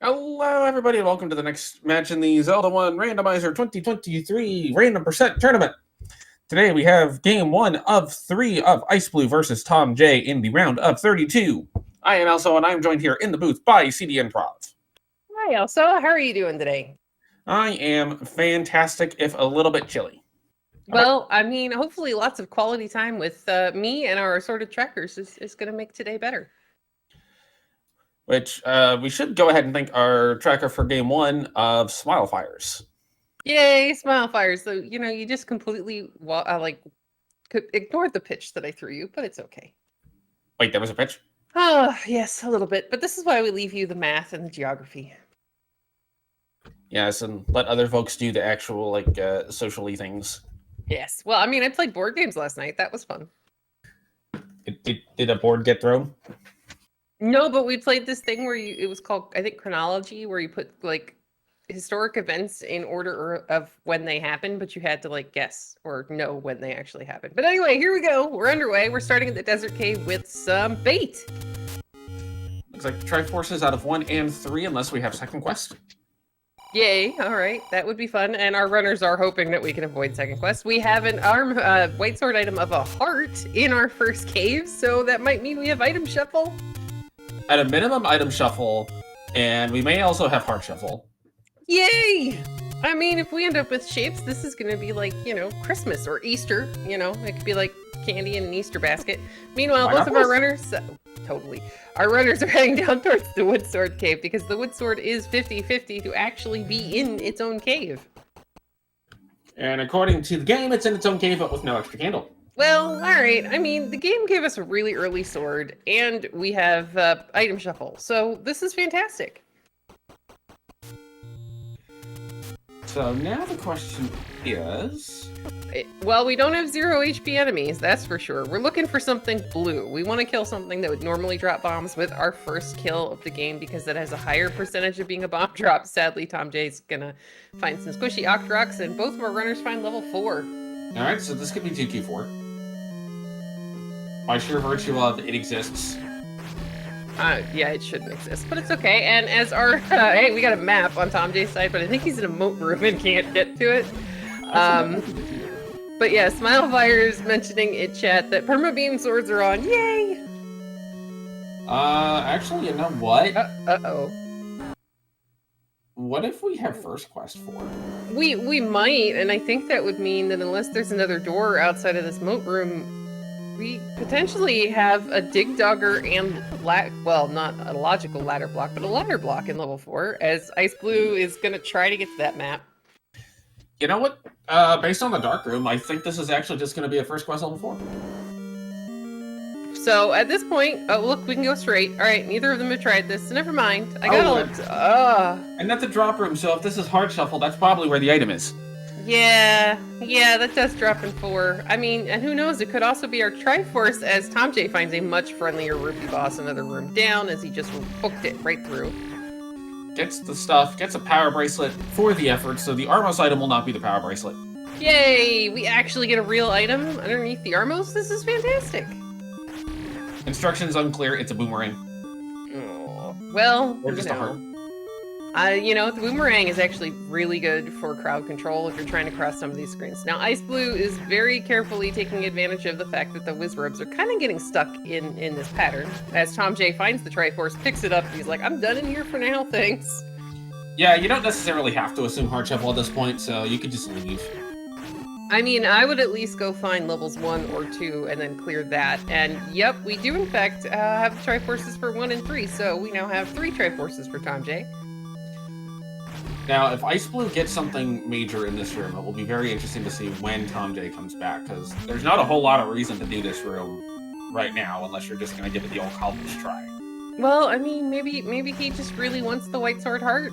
Hello, everybody, and welcome to the next match in the Zelda 1 Randomizer 2023 Random Percent Tournament. Today we have Game 1 of 3 of iceblue versus thomjay in the round of 32. I am Elso, and I am joined here in the booth by CD Improv. Hi, Elso. How are you doing today? I am fantastic, if a little bit chilly. Well, I mean, hopefully lots of quality time with me and our assorted trackers is going to make today better. Which we should go ahead and thank our tracker for Game 1 of Smile Fires. Yay, Smile Fires. So, you just completely, ignored the pitch that I threw you, but it's okay. Wait, there was a pitch? Oh, yes, a little bit. But this is why we leave you the math and the geography. Yes, and let other folks do the actual, socially things. Yes. Well, I mean, I played board games last night. That was fun. Did a board get thrown? No, but we played this thing where it was called, I think, chronology, where you put, historic events in order of when they happened, but you had to, guess or know when they actually happened. But anyway, here we go. We're underway. We're starting at the Desert Cave with some bait. Looks like Triforces out of 1 and 3, unless we have second quest. Yay, all right, that would be fun. And our runners are hoping that we can avoid second quest. We have an white sword item of a heart in our first cave, so that might mean we have item shuffle. At a minimum, item shuffle, and we may also have heart shuffle. Yay! I mean, if we end up with shapes, this is going to be like, Christmas or Easter, it could be like candy in an Easter basket. Meanwhile, both of our runners, totally, our runners are heading down towards the wood sword cave because the wood sword is 50-50 to actually be in its own cave. And according to the game, it's in its own cave, but with no extra candle. Well, all right. I mean, the game gave us a really early sword, and we have item shuffle, so this is fantastic. So now the question is... Well, we don't have 0 HP enemies, that's for sure. We're looking for something blue. We want to kill something that would normally drop bombs with our first kill of the game because that has a higher percentage of being a bomb drop. Sadly, thomjay's gonna find some squishy Octoroks, and both of our runners find level 4. Alright, so this could be 2Q4. By sheer virtue of it exists. Yeah, it shouldn't exist, but it's okay. And as our, hey, we got a map on thomjay's side, but I think he's in a moat room and can't get to it. But yeah, Smile Fire's mentioning in chat that permabeam swords are on. Yay! Actually, you know what? Uh-oh. What if we have first quest 4? We might, and I think that would mean that unless there's another door outside of this moat room, we potentially have a dig dogger and, well, not a logical ladder block, but a ladder block in level 4, as iceblue is going to try to get to that map. You know what? Based on the dark room, I think this is actually just going to be a first quest level 4. So at this point, oh look, we can go straight. All right, neither of them have tried this, so never mind. I got And that's a drop room, so if this is hard shuffle, that's probably where the item is. Yeah, that does drop in 4. I mean, and who knows, it could also be our Triforce as thomjay finds a much friendlier rupee boss another room down as he just hooked it right through. Gets the stuff, gets a power bracelet for the effort, so the Armos item will not be the power bracelet. Yay! We actually get a real item underneath the Armos? This is fantastic. Instructions unclear, it's a boomerang. Oh, well, or just a heart. The boomerang is actually really good for crowd control if you're trying to cross some of these screens. Now, iceblue is very carefully taking advantage of the fact that the Wizrubs are kind of getting stuck in this pattern. As thomjay finds the Triforce, picks it up, he's like, I'm done in here for now, thanks. Yeah, you don't necessarily have to assume hard shuffle at this point, so you could just leave. I mean, I would at least go find levels 1 or 2 and then clear that. And yep, we do in fact have Triforces for 1 and 3, so we now have 3 Triforces for thomjay. Now, if iceblue gets something major in this room, it will be very interesting to see when thomjay comes back, because there's not a whole lot of reason to do this room right now, unless you're just going to give it the old college try. Well, I mean, maybe he just really wants the white sword heart.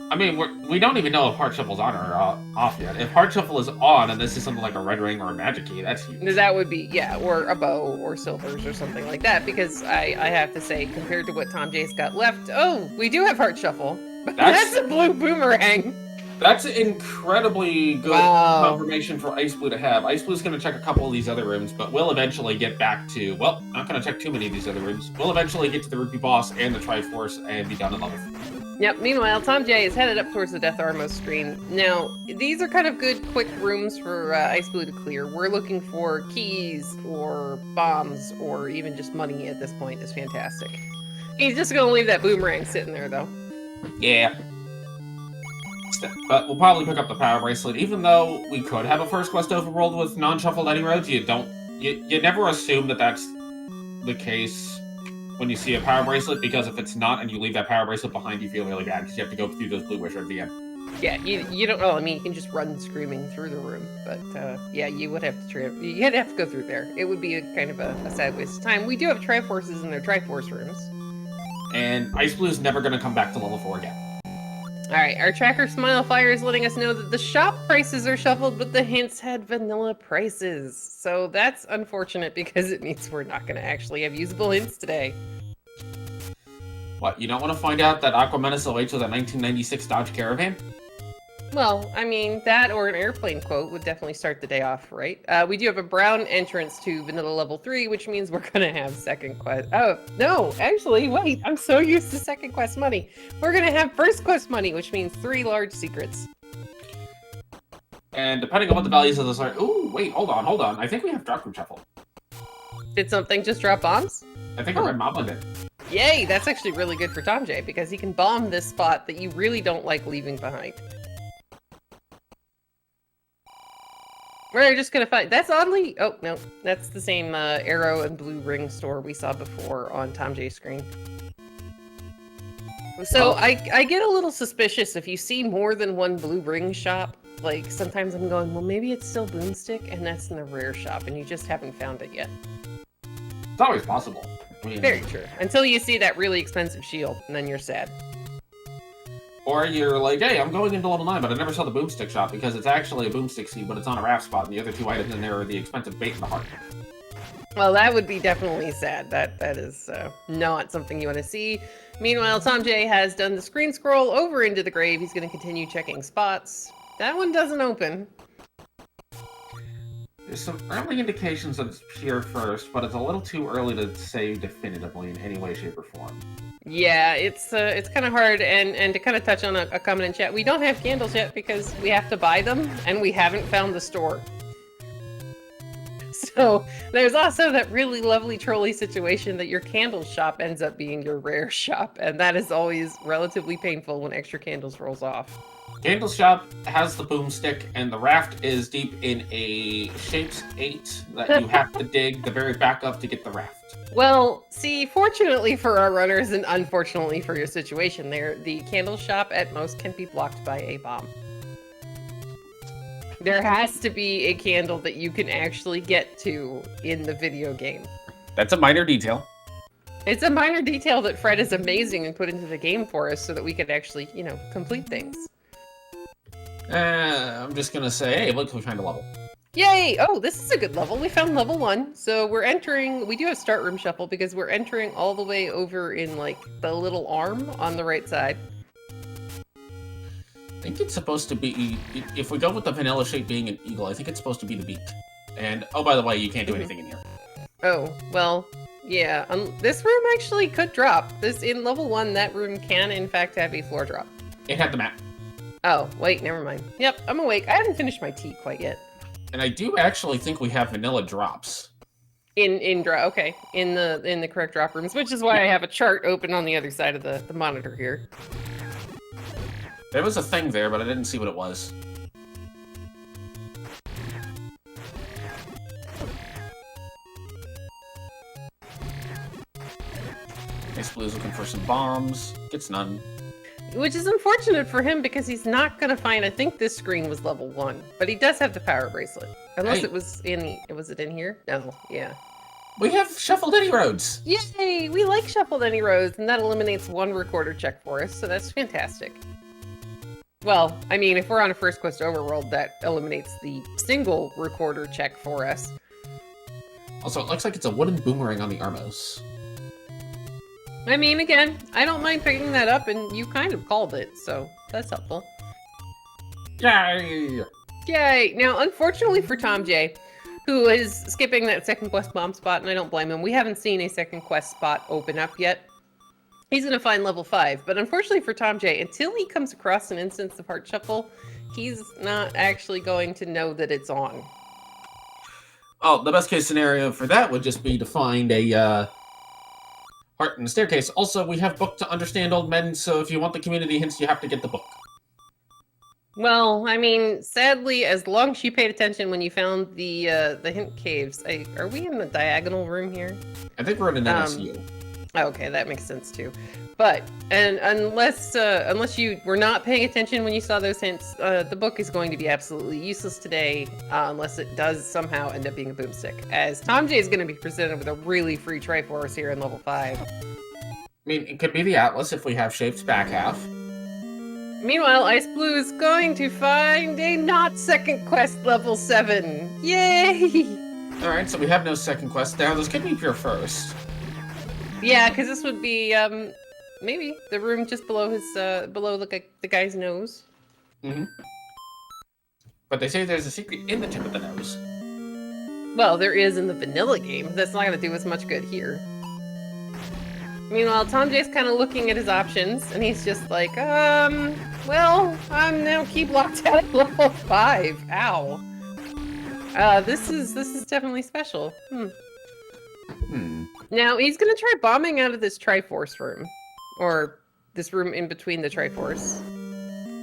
I mean, we don't even know if heart shuffle's on or off yet. If heart shuffle is on, and this is something like a red ring or a magic key, that's huge. That would be, yeah, or a bow or silvers or something like that, because I have to say, compared to what thomjay's got left, oh, we do have heart shuffle. But that's a blue boomerang. That's incredibly good Wow. confirmation for iceblue to have. Iceblue's going to check a couple of these other rooms, but we'll eventually get back to, well, not going to check too many of these other rooms. We'll eventually get to the Rupee boss and the Triforce and be done at level 3. Yep, meanwhile, Tomjay is headed up towards the Death Armos screen. Now, these are kind of good, quick rooms for iceblue to clear. We're looking for keys or bombs or even just money at this point. Is fantastic. He's just going to leave that boomerang sitting there, though. Yeah. But we'll probably pick up the power bracelet, even though we could have a first quest overworld with non-shuffled any roads. You never assume that that's the case when you see a power bracelet, because if it's not and you leave that power bracelet behind, you feel really bad because you have to go through those blue wizards at the end. Yeah, you don't know. I mean, you can just run screaming through the room, but yeah, you would have to you'd have to go through there. It would be a kind of a sad waste of time. We do have Triforces in their Triforce rooms. And iceblue is never going to come back to level 4 again. Alright, our tracker Smile Fire is letting us know that the shop prices are shuffled, but the hints had vanilla prices. So that's unfortunate because it means we're not going to actually have usable hints today. What, you don't want to find out that Aquamenace OH was a 1996 Dodge Caravan? Well, I mean, that or an airplane quote would definitely start the day off, right? We do have a brown entrance to vanilla level 3, which means we're going to have second quest. Oh, no, actually, wait, I'm so used to second quest money. We're going to have first quest money, which means 3 large secrets. And depending on what the values of those are... Ooh, wait, hold on. I think we have drop room shuffle. Did something just drop bombs? I think I read Moblin did. Yay, that's actually really good for Tomjay, because he can bomb this spot that you really don't like leaving behind. We're just gonna find. That's oddly. Oh no, that's the same arrow and blue ring store we saw before on Tomjay's screen. So I get a little suspicious if you see more than one blue ring shop. Like sometimes I'm going, well, maybe it's still Boomstick, and that's in the rare shop, and you just haven't found it yet. It's always possible. I mean, very true. Until you see that really expensive shield, and then you're sad. Or you're like, hey, I'm going into level 9, but I never saw the Boomstick shop because it's actually a Boomstick seed, but it's on a raft spot, and the other 2 items in there are the expensive bait and the heart. Well, that would be definitely sad. That is not something you want to see. Meanwhile, Tomjay has done the screen scroll over into the grave. He's going to continue checking spots. That one doesn't open. There's some early indications that it's pure first, but it's a little too early to say definitively in any way, shape, or form. Yeah, it's kind of hard, and to kind of touch on a comment in chat, we don't have candles yet because we have to buy them, and we haven't found the store. So there's also that really lovely trolley situation that your candle shop ends up being your rare shop, and that is always relatively painful when extra candles rolls off. Candle shop has the boomstick, and the raft is deep in a shapes 8 that you have to dig the very back up to get the raft. Well, see, fortunately for our runners and unfortunately for your situation there, the candle shop at most can be blocked by a bomb. There has to be a candle that you can actually get to in the video game. That's a minor detail. It's a minor detail that Fred is amazing and put into the game for us so that we could actually, complete things. I'm just gonna say, hey, look, we found a level. Yay! Oh, this is a good level. We found level 1. So we're entering, we do have start room shuffle because we're entering all the way over in like the little arm on the right side. I think it's supposed to be, if we go with the vanilla shape being an eagle, I think it's supposed to be the beak. And, oh, by the way, you can't do anything in here. Oh, well, yeah. This room actually could drop. In level 1, that room can, in fact, have a floor drop. It had the map. Oh, wait, never mind. Yep, I'm awake. I haven't finished my tea quite yet. And I do actually think we have vanilla drops. In the correct drop rooms, which is why I have a chart open on the other side of the monitor here. There was a thing there, but I didn't see what it was. Iceblue's looking for some bombs. Gets none. Which is unfortunate for him because he's not going to find, I think this screen was level 1, but he does have the power bracelet. Unless it was was it in here? No, yeah. We have shuffled any roads. Yay, we like shuffled any roads, and that eliminates 1 recorder check for us, so that's fantastic. Well, I mean, if we're on a first quest overworld, that eliminates the single recorder check for us. Also, it looks like it's a wooden boomerang on the Armos. I mean, again, I don't mind picking that up, and you kind of called it, so that's helpful. Yay! Yay! Now, unfortunately for thomjay, who is skipping that second quest bomb spot, and I don't blame him, we haven't seen a second quest spot open up yet. He's gonna find level 5, but unfortunately for thomjay, until he comes across an instance of Heart Shuffle, he's not actually going to know that it's on. Oh, the best case scenario for that would just be to find a heart in the staircase. Also, we have book to understand old men, so if you want the community hints, you have to get the book. Well, I mean, sadly, as long as you paid attention when you found the hint caves, are we in the diagonal room here? I think we're in an NSU. Okay, that makes sense too. But unless you were not paying attention when you saw those hints, the book is going to be absolutely useless today, unless it does somehow end up being a boomstick. As thomjay is going to be presented with a really free Triforce here in level 5. I mean, it could be the Atlas if we have Shape's back half. Meanwhile, iceblue is going to find a not second quest level 7. Yay! Alright, so we have no second quest now. This could be pure first. Yeah, because this would be maybe the room just below his below the guy's nose. Mm-hmm. But they say there's a secret in the tip of the nose. Well, there is in the vanilla game. That's not going to do us much good here. Meanwhile, thomjay's kind of looking at his options, and he's just like, well, I'm now key blocked out at level 5. Ow. This is definitely special. Now, he's gonna try bombing out of this Triforce room. Or this room in between the Triforce.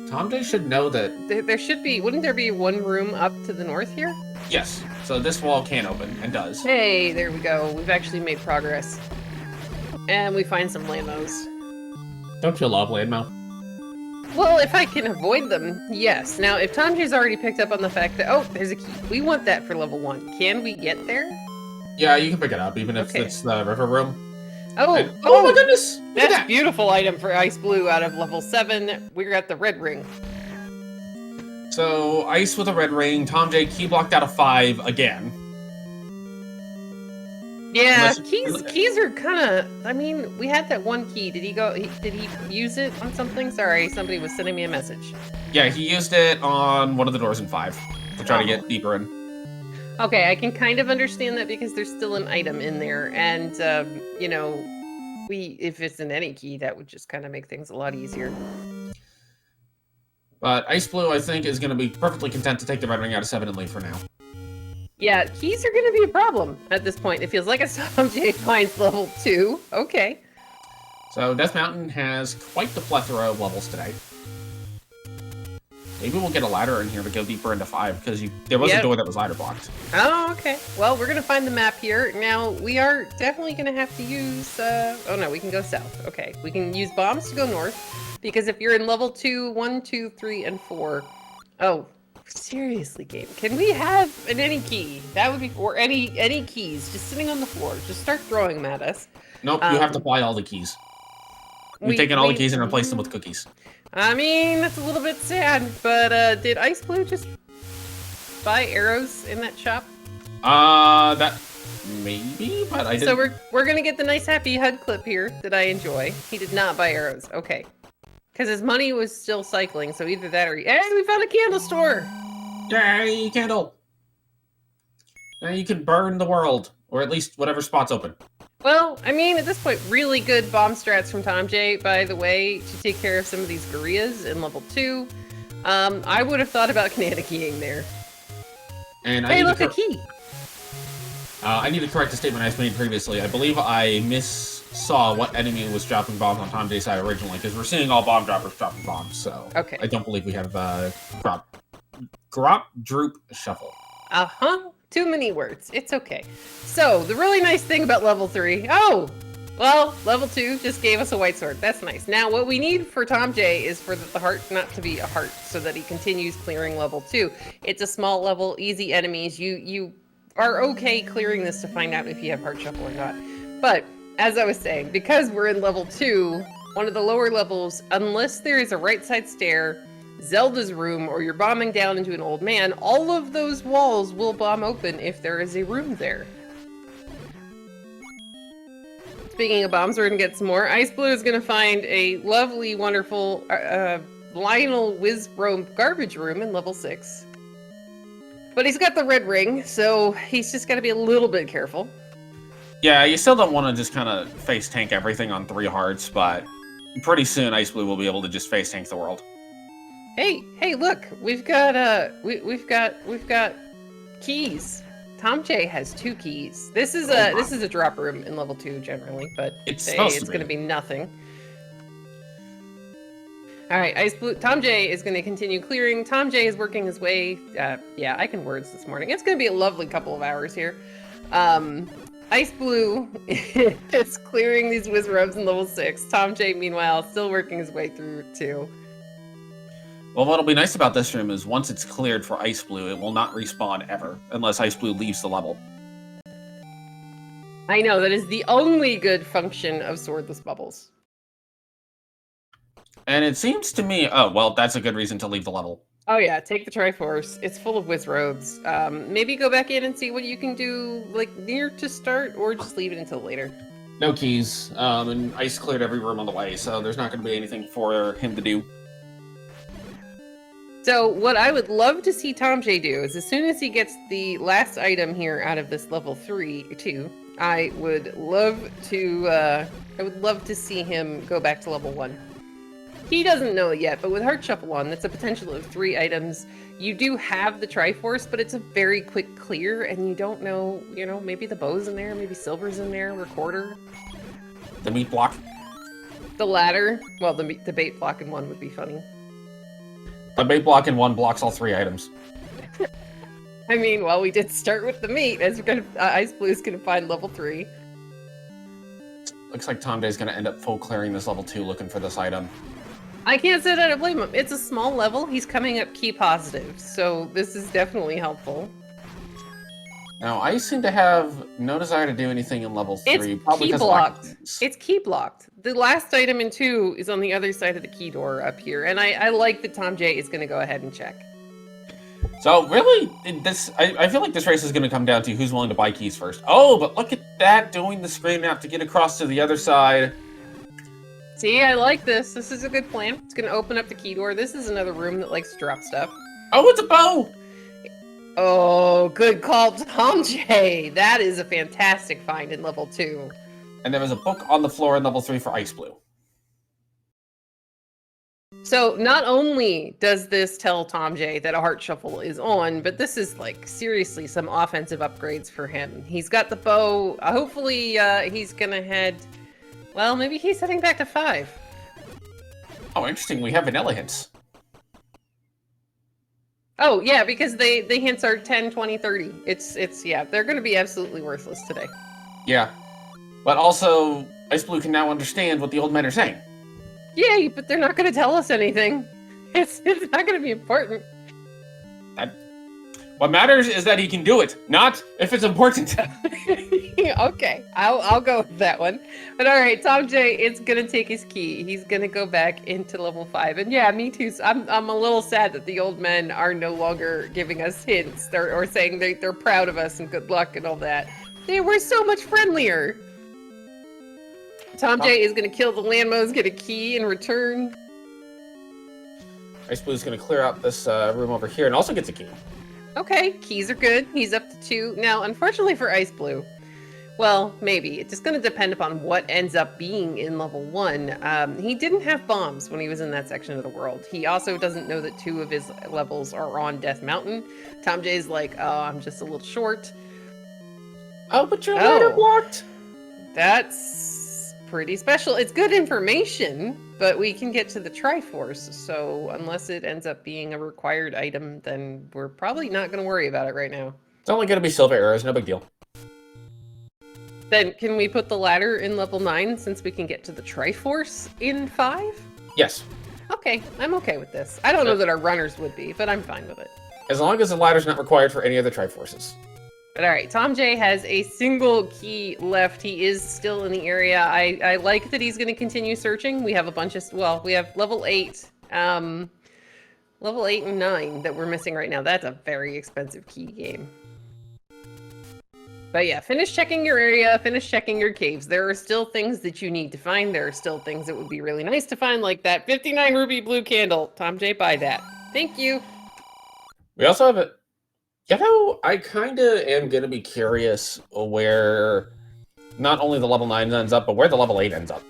thomjay should know that... There should be... Wouldn't there be one room up to the north here? Yes. So this wall can open, and does. Hey, there we go. We've actually made progress. And we find some landmos. Don't you love landmo? Well, if I can avoid them, yes. Now, if thomjay's already picked up on the fact that, oh, there's a key. We want that for level 1. Can we get there? Yeah, you can pick it up, even if it's the river room. Oh, oh my goodness! That's a beautiful item for iceblue out of level 7. We're at the red ring. So, ice with a red ring, thomjay key blocked out of 5 again. Yeah, keys are kind of... I mean, we had that one key. Did he use it on something? Sorry, somebody was sending me a message. Yeah, he used it on one of the doors in 5 to try to get deeper in. Okay, I can kind of understand that because there's still an item in there, and you know, if it's in any key, that would just kind of make things a lot easier. But iceblue, I think, is going to be perfectly content to take the red ring out of 7 and leave for now. Yeah, keys are going to be a problem at this point. It feels like a thomjay finds level 2. Okay. So Death Mountain has quite the plethora of levels today. Maybe we'll get a ladder in here to go deeper into 5, because there was a door that was ladder blocked. Oh, okay. Well, we're going to find the map here. Now, we are definitely going to have to use... oh, no, we can go south. Okay, we can use bombs to go north, because if you're in level 2, 1, 2, 3, and 4... Oh, seriously, game. Can we have an any key? That would be... Or any keys just sitting on the floor. Just start throwing them at us. Nope, you have to buy all the keys. We've taken all the keys and replaced them with cookies. I mean, that's a little bit sad, but did iceblue just buy arrows in that shop? That maybe, but I didn't. So we're gonna get the nice happy HUD clip here that I enjoy. He did not buy arrows, okay. Because his money was still cycling, so either that or hey, we found a candle store! Yay, candle! Now you can burn the world, or at least whatever spot's open. Well, I mean, at this point, really good bomb strats from thomjay, by the way, to take care of some of these gorillas in level 2. I would have thought about Canada-keying there. And hey, look, a key! I need to correct a statement I made previously. I believe I saw what enemy was dropping bombs on thomjay's side originally, because we're seeing all bomb droppers dropping bombs, so... Okay. I don't believe we have, Grop, Droop, Shuffle. Uh-huh. Too many words. It's okay. So, the really nice thing about level 3... Oh! Well, level 2 just gave us a white sword. That's nice. Now, what we need for thomjay is for the heart not to be a heart, so that he continues clearing level 2. It's a small level, easy enemies. You are okay clearing this to find out if you have heart shuffle or not. But, as I was saying, because we're in level 2, one of the lower levels, unless there is a right side stair, Zelda's room, or you're bombing down into an old man, all of those walls will bomb open if there is a room there. Speaking of bombs, we're gonna get some more. iceblue is gonna find a lovely, wonderful Lionel Wizrobe Garbage Room in level 6. But he's got the red ring, so he's just got to be a little bit careful. Yeah, you still don't want to just kind of face tank everything on 3 hearts, but pretty soon iceblue will be able to just face tank the world. Hey, look, we've got we've got keys. thomjay has 2 keys. This is a drop room in level 2 generally, but It's going to be nothing. All right, thomjay is going to continue clearing. thomjay is working his way. Yeah, I can words this morning. It's going to be a lovely couple of hours here. iceblue is clearing these Wizrobes in level 6. thomjay, meanwhile, still working his way through 2. Well, what'll be nice about this room is once it's cleared for iceblue, it will not respawn ever, unless iceblue leaves the level. I know, that is the only good function of swordless bubbles. And it seems to me... Oh, well, that's a good reason to leave the level. Oh yeah, take the Triforce. It's full of Wizrobes. Maybe go back in and see what you can do, like, near to start, or just leave it until later. No keys, and ice cleared every room on the way, so there's not going to be anything for him to do. So what I would love to see thomjay do is as soon as he gets the last item here out of this level 2, I would love to see him go back to level 1. He doesn't know it yet, but with Heart Shuffle on, that's a potential of 3 items. You do have the Triforce, but it's a very quick clear, and you don't know, maybe the bow's in there, maybe silver's in there, recorder. The meat block. The ladder. Well, the bait block in 1 would be funny. The bait block in 1 blocks all 3 items. I mean, well, we did start with the meat, as we're gonna, iceblue gonna find level 3. Looks like thomjay's gonna end up full clearing this level 2 looking for this item. I can't say that I blame him. It's a small level. He's coming up key positive, so this is definitely helpful. Now, I seem to have no desire to do anything in level 3. It's probably key because blocked. It's key blocked. The last item in 2 is on the other side of the key door up here, and I like that thomjay is going to go ahead and check. So really, I feel like this race is going to come down to who's willing to buy keys first. Oh, but look at that, doing the screen map to get across to the other side. See, I like this. This is a good plan. It's going to open up the key door. This is another room that likes to drop stuff. Oh, it's a bow! Oh, good call, thomjay. That is a fantastic find in level 2. And there was a book on the floor in level 3 for iceblue. So not only does this tell thomjay that a Heart Shuffle is on, but this is like seriously some offensive upgrades for him. He's got the bow. Hopefully he's gonna head, well, maybe he's heading back to 5. Oh, interesting. We have vanilla hints. Oh yeah, because the hints are 10, 20, 30. It's yeah, they're gonna be absolutely worthless today. Yeah. But also, iceblue can now understand what the old men are saying. Yay, but they're not going to tell us anything. It's not going to be important. What matters is that he can do it, not if it's important. Okay, I'll go with that one. But all right, thomjay is going to take his key. He's going to go back into level 5. And yeah, me too. I'm a little sad that the old men are no longer giving us hints or saying they're proud of us and good luck and all that. They were so much friendlier. thomjay is going to kill the landmos, get a key in return. Iceblue's going to clear out this room over here and also gets a key. Okay, keys are good. He's up to 2. Now, unfortunately for iceblue, well, maybe. It's just going to depend upon what ends up being in level 1. He didn't have bombs when he was in that section of the world. He also doesn't know that 2 of his levels are on Death Mountain. thomjay's like, oh, I'm just a little short. Oh, but your ladder blocked. That's pretty special. It's good information, but we can get to the Triforce, so unless it ends up being a required item, then we're probably not going to worry about it right now. It's only going to be silver arrows, no big deal. Then can we put the ladder in level 9 since we can get to the Triforce in 5? Yes. Okay, I'm okay with this. I don't know that our runners would be, but I'm fine with it. As long as the ladder's not required for any of the Triforces. But all right, thomjay has a single key left. He is still in the area. I like that he's going to continue searching. We have a bunch of, well, we have level 8. Level 8 and 9 that we're missing right now. That's a very expensive key game. But yeah, finish checking your area, finish checking your caves. There are still things that you need to find. There are still things that would be really nice to find, like that 59 ruby blue candle. thomjay, buy that. Thank you. We also have it. You know, I kind of am going to be curious where not only the level 9 ends up, but where the level 8 ends up.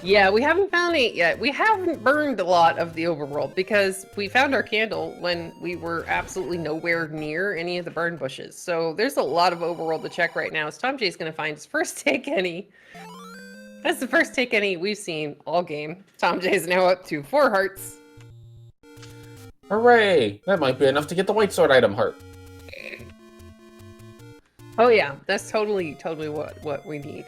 Yeah, we haven't found 8 yet. We haven't burned a lot of the overworld because we found our candle when we were absolutely nowhere near any of the burn bushes. So there's a lot of overworld to check right now. So thomjay's going to find his first take any. That's the first take any we've seen all game. thomjay's now up to 4 hearts. Hooray! That might be enough to get the white sword item heart. Oh yeah, that's totally what we need.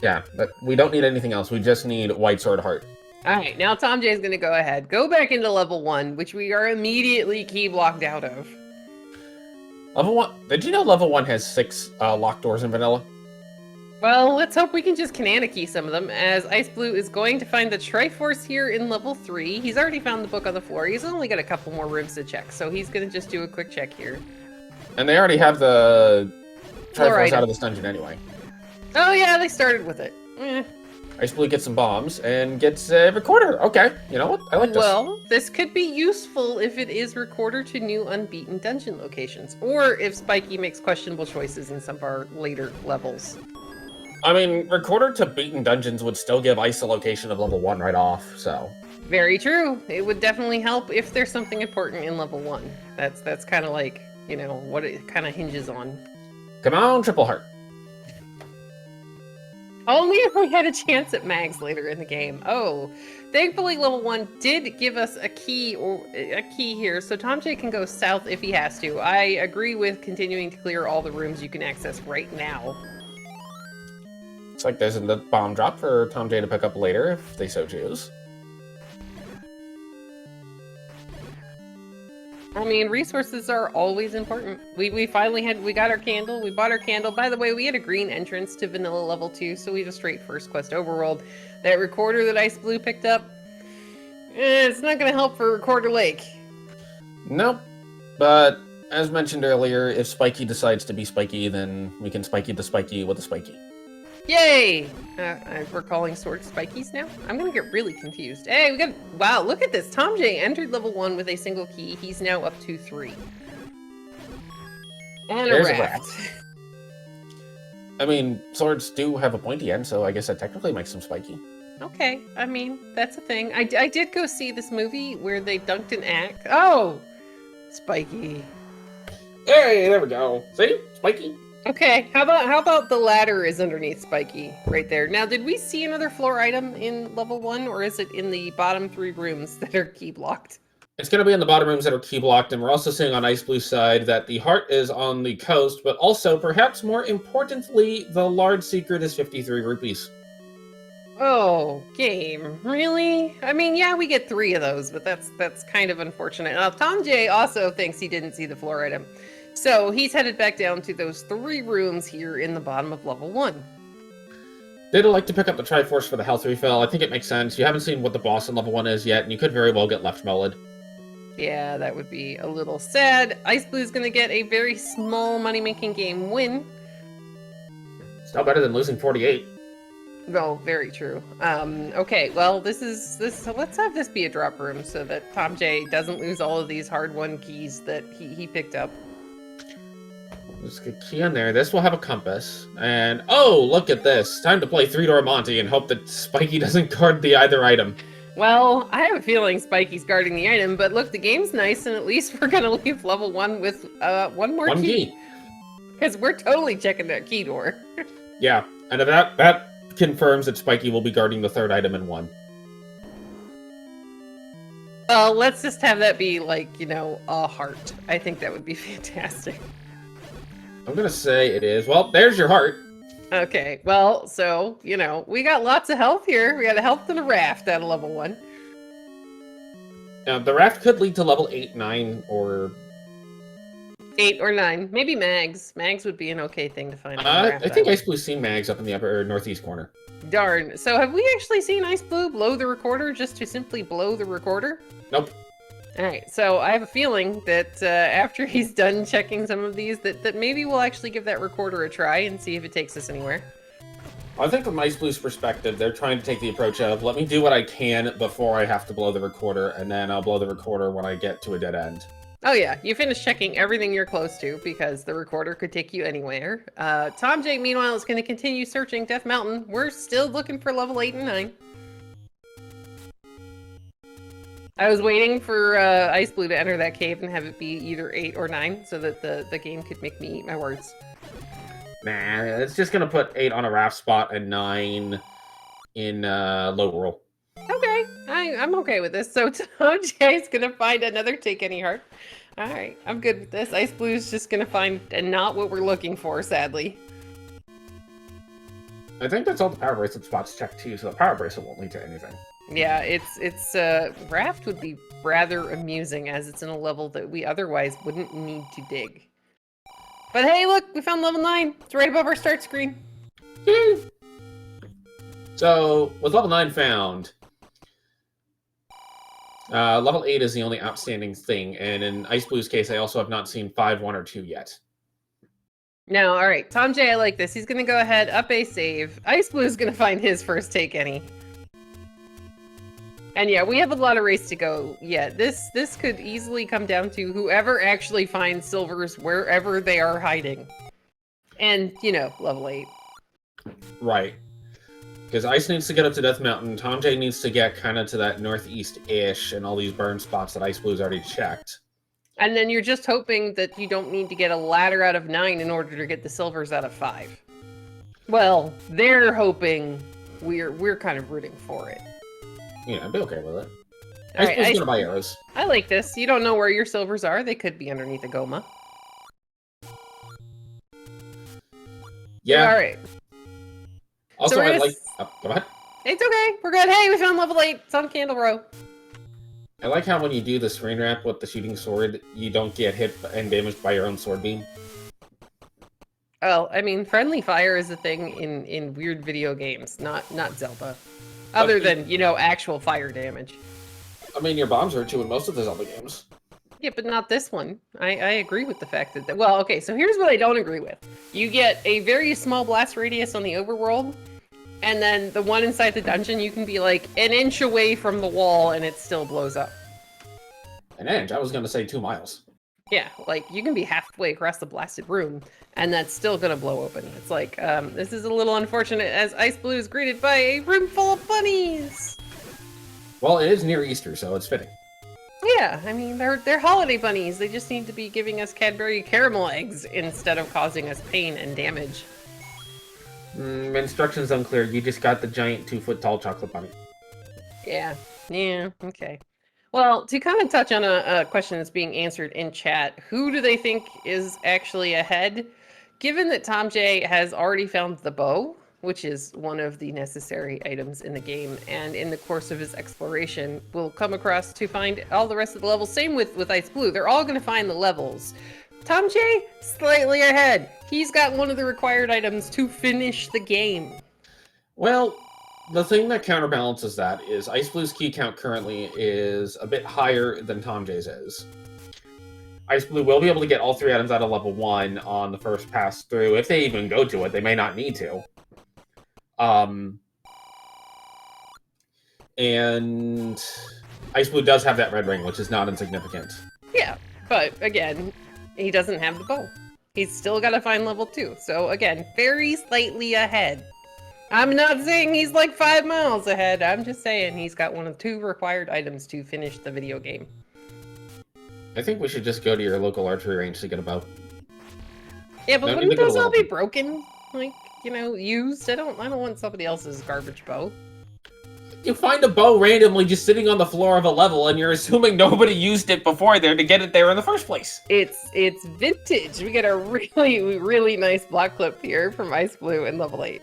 Yeah, but we don't need anything else. We just need white sword heart. All right, now thomjay's going to go ahead. Go back into level 1, which we are immediately key blocked out of. Level 1? Did you know level 1 has 6 locked doors in vanilla? Well, let's hope we can just Canana key some of them, as iceblue is going to find the Triforce here in level 3. He's already found the book on the floor. He's only got a couple more rooms to check, so he's going to just do a quick check here. And they already have the Triforce out of this dungeon anyway. Oh yeah, they started with it. iceblue gets some bombs and gets a recorder. Okay, you know what? I like this. Well, this could be useful if it is recorder to new unbeaten dungeon locations, or if Spiky makes questionable choices in some of our later levels. I mean, recorder to beaten dungeons would still give ice a location of level 1 right off, so. Very true. It would definitely help if there's something important in level 1. That's kind of like, you know, what it kind of hinges on. Come on, triple heart. Only if we had a chance at mags later in the game. Oh, thankfully level 1 did give us a key here, so thomjay can go south if he has to. I agree with continuing to clear all the rooms you can access right now. Looks like there's a bomb drop for thomjay to pick up later if they so choose. I mean, resources are always important. We finally got our candle. We bought our candle. By the way, we had a green entrance to vanilla level 2, so we have a straight first quest overworld. That recorder that iceblue picked up, it's not going to help for Recorder Lake. Nope. But as mentioned earlier, if Spiky decides to be Spiky, then we can Spiky the Spiky with a Spiky. Yay! We're calling swords spikies now? I'm gonna get really confused. Hey, we got... Wow, look at this! thomjay entered level 1 with a single key. He's now up to 3. And There's a raft. I mean, swords do have a pointy end, so I guess that technically makes them spiky. Okay, I mean, that's a thing. I did go see this movie where they dunked an axe. Oh! Spiky. Hey, there we go. See? Spiky. Okay, how about the ladder is underneath Spiky, right there. Now, did we see another floor item in level 1, or is it in the bottom 3 rooms that are key blocked? It's going to be in the bottom rooms that are key blocked, and we're also seeing on iceblue side that the heart is on the coast, but also, perhaps more importantly, the large secret is 53 rupees. Oh, game. Really? I mean, yeah, we get 3 of those, but that's kind of unfortunate. Now, thomjay also thinks he didn't see the floor item. So he's headed back down to those 3 rooms here in the bottom of level 1. They'd like to pick up the Triforce for the health refill. I think it makes sense. You haven't seen what the boss in level 1 is yet, and you could very well get left mullet. Yeah, that would be a little sad. iceblue is going to get a very small money-making game win. Still better than losing 48. No, very true. Okay, well, so let's have this be a drop room so that thomjay doesn't lose all of these hard-won keys that he picked up. Let's get a key on there. This will have a compass. And, oh, look at this. Time to play 3-door Monty and hope that Spiky doesn't guard the either item. Well, I have a feeling Spiky's guarding the item, but look, the game's nice, and at least we're gonna leave level 1 with one more key. Because we're totally checking that key door. Yeah, and that confirms that Spiky will be guarding the 3rd item in 1. Let's just have that be, like, you know, a heart. I think that would be fantastic. I'm gonna say it is. Well, there's your heart. Okay, well, so, you know, we got lots of health here. We got a health and a raft out of level 1. The raft could lead to level 8, 9, or... 8 or 9. Maybe mags. Mags would be an okay thing to find. I think iceBlue's seen mags up in the upper northeast corner. Darn. So have we actually seen iceblue blow the recorder just to simply blow the recorder? Nope. All right, so I have a feeling that after he's done checking some of these, that maybe we'll actually give that recorder a try and see if it takes us anywhere. I think from iceBlue's perspective, they're trying to take the approach of, let me do what I can before I have to blow the recorder, and then I'll blow the recorder when I get to a dead end. Oh yeah, you finish checking everything you're close to because the recorder could take you anywhere. thomjay, meanwhile, is going to continue searching Death Mountain. We're still looking for level 8 and 9. I was waiting for iceblue to enter that cave and have it be either 8 or 9 so that the game could make me eat my words. Nah, it's just gonna put 8 on a raft spot and 9 in low roll. Okay, I'm okay with this. So thomjay's gonna find another Take Any Heart. All right, I'm good with this. iceBlue's just gonna find not what we're looking for, sadly. I think that's all the power bracelet spots checked too, so the power bracelet won't lead to anything. Yeah, it's raft would be rather amusing as it's in a level that we otherwise wouldn't need to dig. But hey, look, we found level 9. It's right above our start screen. So, with level 9 found, level 8 is the only outstanding thing, and in iceBlue's case, I also have not seen 5, 1, or 2 yet. No, all right, thomjay, I like this. He's gonna go ahead, up a save. iceBlue's gonna find his first Take Any. And yeah, we have a lot of race to go yet. This could easily come down to whoever actually finds silvers wherever they are hiding. And, you know, level 8. Right. Because Ice needs to get up to Death Mountain, thomjay needs to get kind of to that northeast-ish and all these burn spots that iceBlue's already checked. And then you're just hoping that you don't need to get a ladder out of 9 in order to get the silvers out of 5. Well, they're hoping, we're kind of rooting for it. Yeah, I'd be okay with it. Right, iceBlue's gonna buy arrows. I like this. You don't know where your silvers are. They could be underneath a goma. Yeah. All right. Also, So I like... Oh, go ahead. It's okay. We're good. Hey, we found level 8. It's on Candle Row. I like how when you do the screen wrap with the shooting sword, you don't get hit and damaged by your own sword beam. Oh, I mean, friendly fire is a thing in weird video games, not Zelda. Other than, you know, actual fire damage. I mean, your bombs hurt too in most of the Zelda games. Yeah, but not this one. I agree with the fact that... Well, okay, so here's what I don't agree with. You get a very small blast radius on the overworld, and then the one inside the dungeon, you can be like an inch away from the wall and it still blows up. An inch? I was going to say 2 miles. Yeah, like, you can be halfway across the blasted room, and that's still gonna blow open. It's like, this is a little unfortunate as iceblue is greeted by a room full of bunnies! Well, it is near Easter, so it's fitting. Yeah, I mean, they're holiday bunnies. They just need to be giving us Cadbury caramel eggs instead of causing us pain and damage. Instructions unclear. You just got the giant 2-foot-tall chocolate bunny. Yeah, okay. Well, to kind of touch on a question that's being answered in chat, who do they think is actually ahead? Given that thomjay has already found the bow, which is one of the necessary items in the game, and in the course of his exploration, will come across to find all the rest of the levels. Same with iceblue. They're all going to find the levels. thomjay, slightly ahead. He's got one of the required items to finish the game. Well, the thing that counterbalances that is iceBlue's key count currently is a bit higher than thomjay's is. iceblue will be able to get all 3 items out of level 1 on the first pass through. If they even go to it, they may not need to. And iceblue does have that red ring, which is not insignificant. Yeah, but again, he doesn't have the bow. He's still got to find level 2. So again, very slightly ahead. I'm not saying he's like 5 miles ahead. I'm just saying he's got one of 2 required items to finish the video game. I think we should just go to your local archery range to get a bow. Yeah, but wouldn't those all be broken? Like, you know, used? I don't want somebody else's garbage bow. You find a bow randomly just sitting on the floor of a level, and you're assuming nobody used it before there to get it there in the first place. It's vintage. We get a really, really nice block clip here from iceblue in level 8.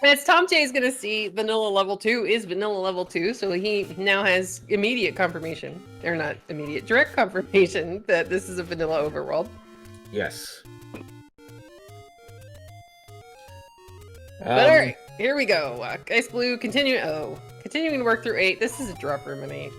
As thomjay's gonna see vanilla level 2 is vanilla level 2, so he now has immediate confirmation. Or not immediate, direct confirmation that this is a vanilla overworld. Yes. But alright, here we go. Ice Blue, continuing to work through 8. This is a drop room in 8.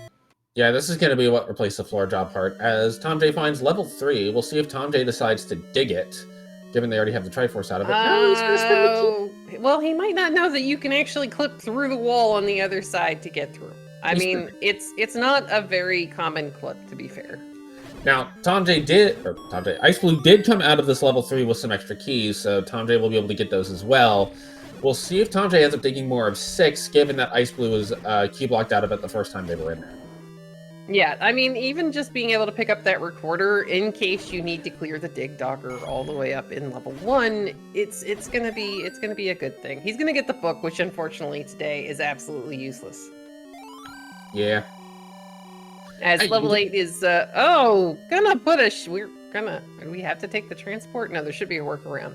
Yeah, this is going to be what replaced the floor job part. As TomJay finds level 3, we'll see if TomJay decides to dig it, given they already have the Triforce out of it. No, he's going to spend the key. Well, he might not know that you can actually clip through the wall on the other side to get through. I mean, it's not a very common clip, to be fair. Now, Ice Blue did come out of this level 3 with some extra keys, so TomJay will be able to get those as well. We'll see if TomJay ends up digging more of 6, given that Ice Blue was key blocked out of it the first time they were in there. Yeah, I mean, even just being able to pick up that recorder in case you need to clear the dig docker all the way up in level 1, it's gonna be a good thing. He's gonna get the book, which unfortunately today is absolutely useless. Yeah. As level 8 is gonna put do we have to take the transport? No, there should be a workaround.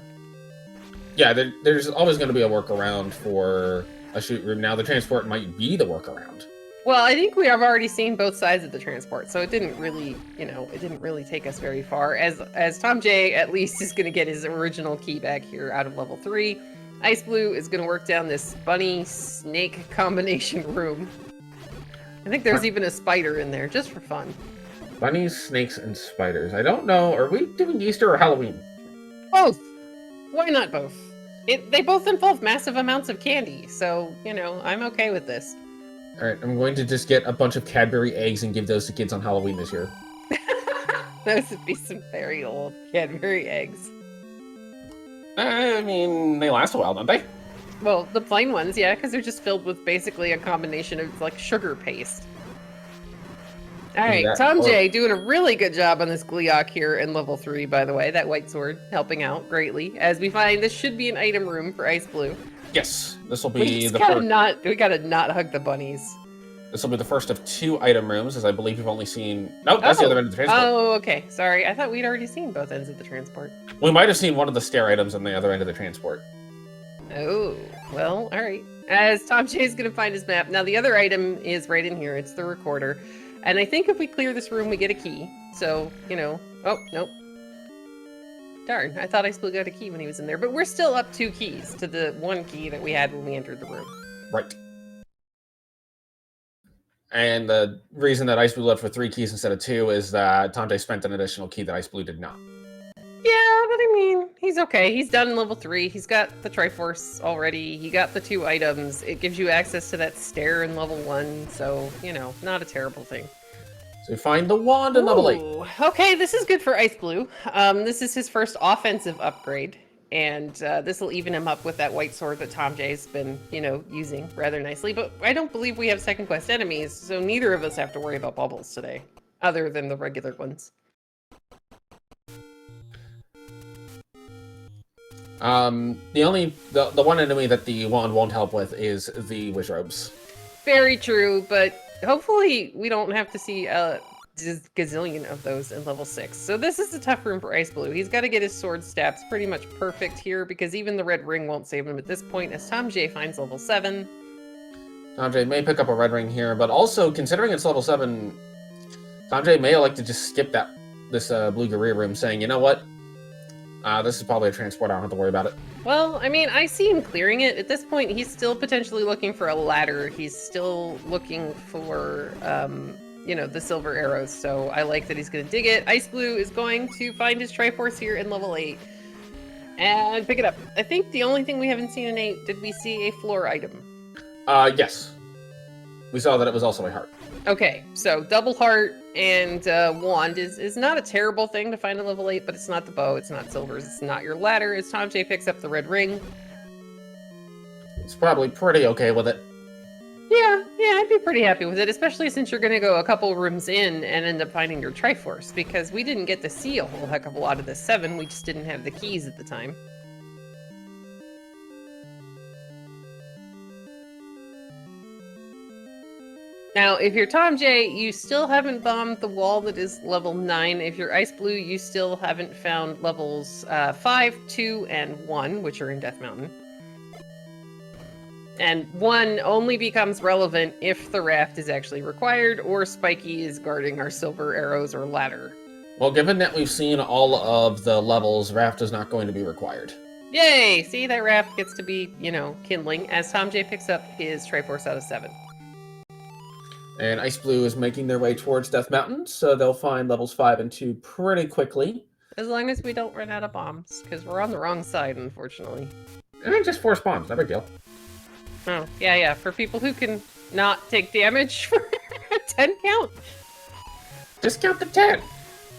Yeah, there's always going to be a workaround for a shoot room. Now the transport might be the workaround. Well, I think we have already seen both sides of the transport, so it didn't really, take us very far. As TomJay at least is going to get his original key back here out of level 3. Ice Blue is going to work down this bunny snake combination room. I think there's even a spider in there, just for fun. Bunnies, snakes, and spiders. I don't know. Are we doing Easter or Halloween? Both. Why not both? They both involve massive amounts of candy, so, I'm okay with this. Alright, I'm going to just get a bunch of Cadbury eggs and give those to kids on Halloween this year. Those would be some very old Cadbury eggs. I mean, they last a while, don't they? Well, the plain ones, yeah, because they're just filled with basically a combination of, like, sugar paste. Alright, TomJay doing a really good job on this Gleeok here in level 3, by the way. That white sword helping out greatly. As we find, this should be an item room for Ice Blue. Yes, this will be we gotta not hug the bunnies. This will be the first of 2 item rooms, as I believe we've only seen... Nope, that's the other end of the transport. Oh, okay. Sorry, I thought we'd already seen both ends of the transport. We might have seen one of the stair items on the other end of the transport. Oh, well, alright. As TomJay is gonna find his map. Now, the other item is right in here. It's the recorder. And I think if we clear this room, we get a key. So, Oh, nope. Darn, I thought Ice Blue got a key when he was in there. But we're still up 2 keys to the 1 key that we had when we entered the room. Right. And the reason that Ice Blue left for 3 keys instead of 2 is that TomJay spent an additional key that Ice Blue did not. Yeah, but I mean, he's okay. He's done in level 3. He's got the Triforce already. He got the 2 items. It gives you access to that stair in level 1. So, not a terrible thing. So we find the wand in level 8. Okay, this is good for Ice Blue. This is his first offensive upgrade. And this will even him up with that white sword that TomJay's been, using rather nicely. But I don't believe we have second quest enemies, so neither of us have to worry about bubbles today, other than the regular ones. The one enemy that the wand won't help with is the wish robes. Very true, but hopefully we don't have to see a gazillion of those in level 6. So this is a tough room for Ice Blue. He's got to get his sword stats pretty much perfect here because even the red ring won't save him at this point as TomJay finds level 7. TomJay may pick up a red ring here, but also considering it's level 7, TomJay may like to just skip this blue Guerrilla room saying, you know what? This is probably a transport. I don't have to worry about it. Well, I mean, I see him clearing it. At this point, he's still potentially looking for a ladder. He's still looking for, the silver arrows. So I like that he's going to dig it. Ice Blue is going to find his Triforce here in level 8 and pick it up. I think the only thing we haven't seen in 8, did we see a floor item? Yes. We saw that it was also a heart. Okay, so double heart and wand is not a terrible thing to find in level 8, but it's not the bow, it's not silvers, it's not your ladder. As TomJay picks up the red ring. It's probably pretty okay with it. Yeah, I'd be pretty happy with it, especially since you're going to go a couple rooms in and end up finding your Triforce, because we didn't get to see a whole heck of a lot of the 7, we just didn't have the keys at the time. Now, if you're TomJay, you still haven't bombed the wall that is level 9. If you're Ice Blue, you still haven't found levels 5, 2, and 1, which are in Death Mountain. And 1 only becomes relevant if the raft is actually required, or Spiky is guarding our silver arrows or ladder. Well, given that we've seen all of the levels, raft is not going to be required. Yay! See, that raft gets to be, you know, kindling as thomjay picks up his Triforce out of 7. And iceblue is making their way towards Death Mountain, so they'll find levels 5 and 2 pretty quickly. As long as we don't run out of bombs, because we're on the wrong side, unfortunately. And just 4 spawns, no big deal. Oh, yeah. For people who can not take damage for a 10 count. Just count to 10.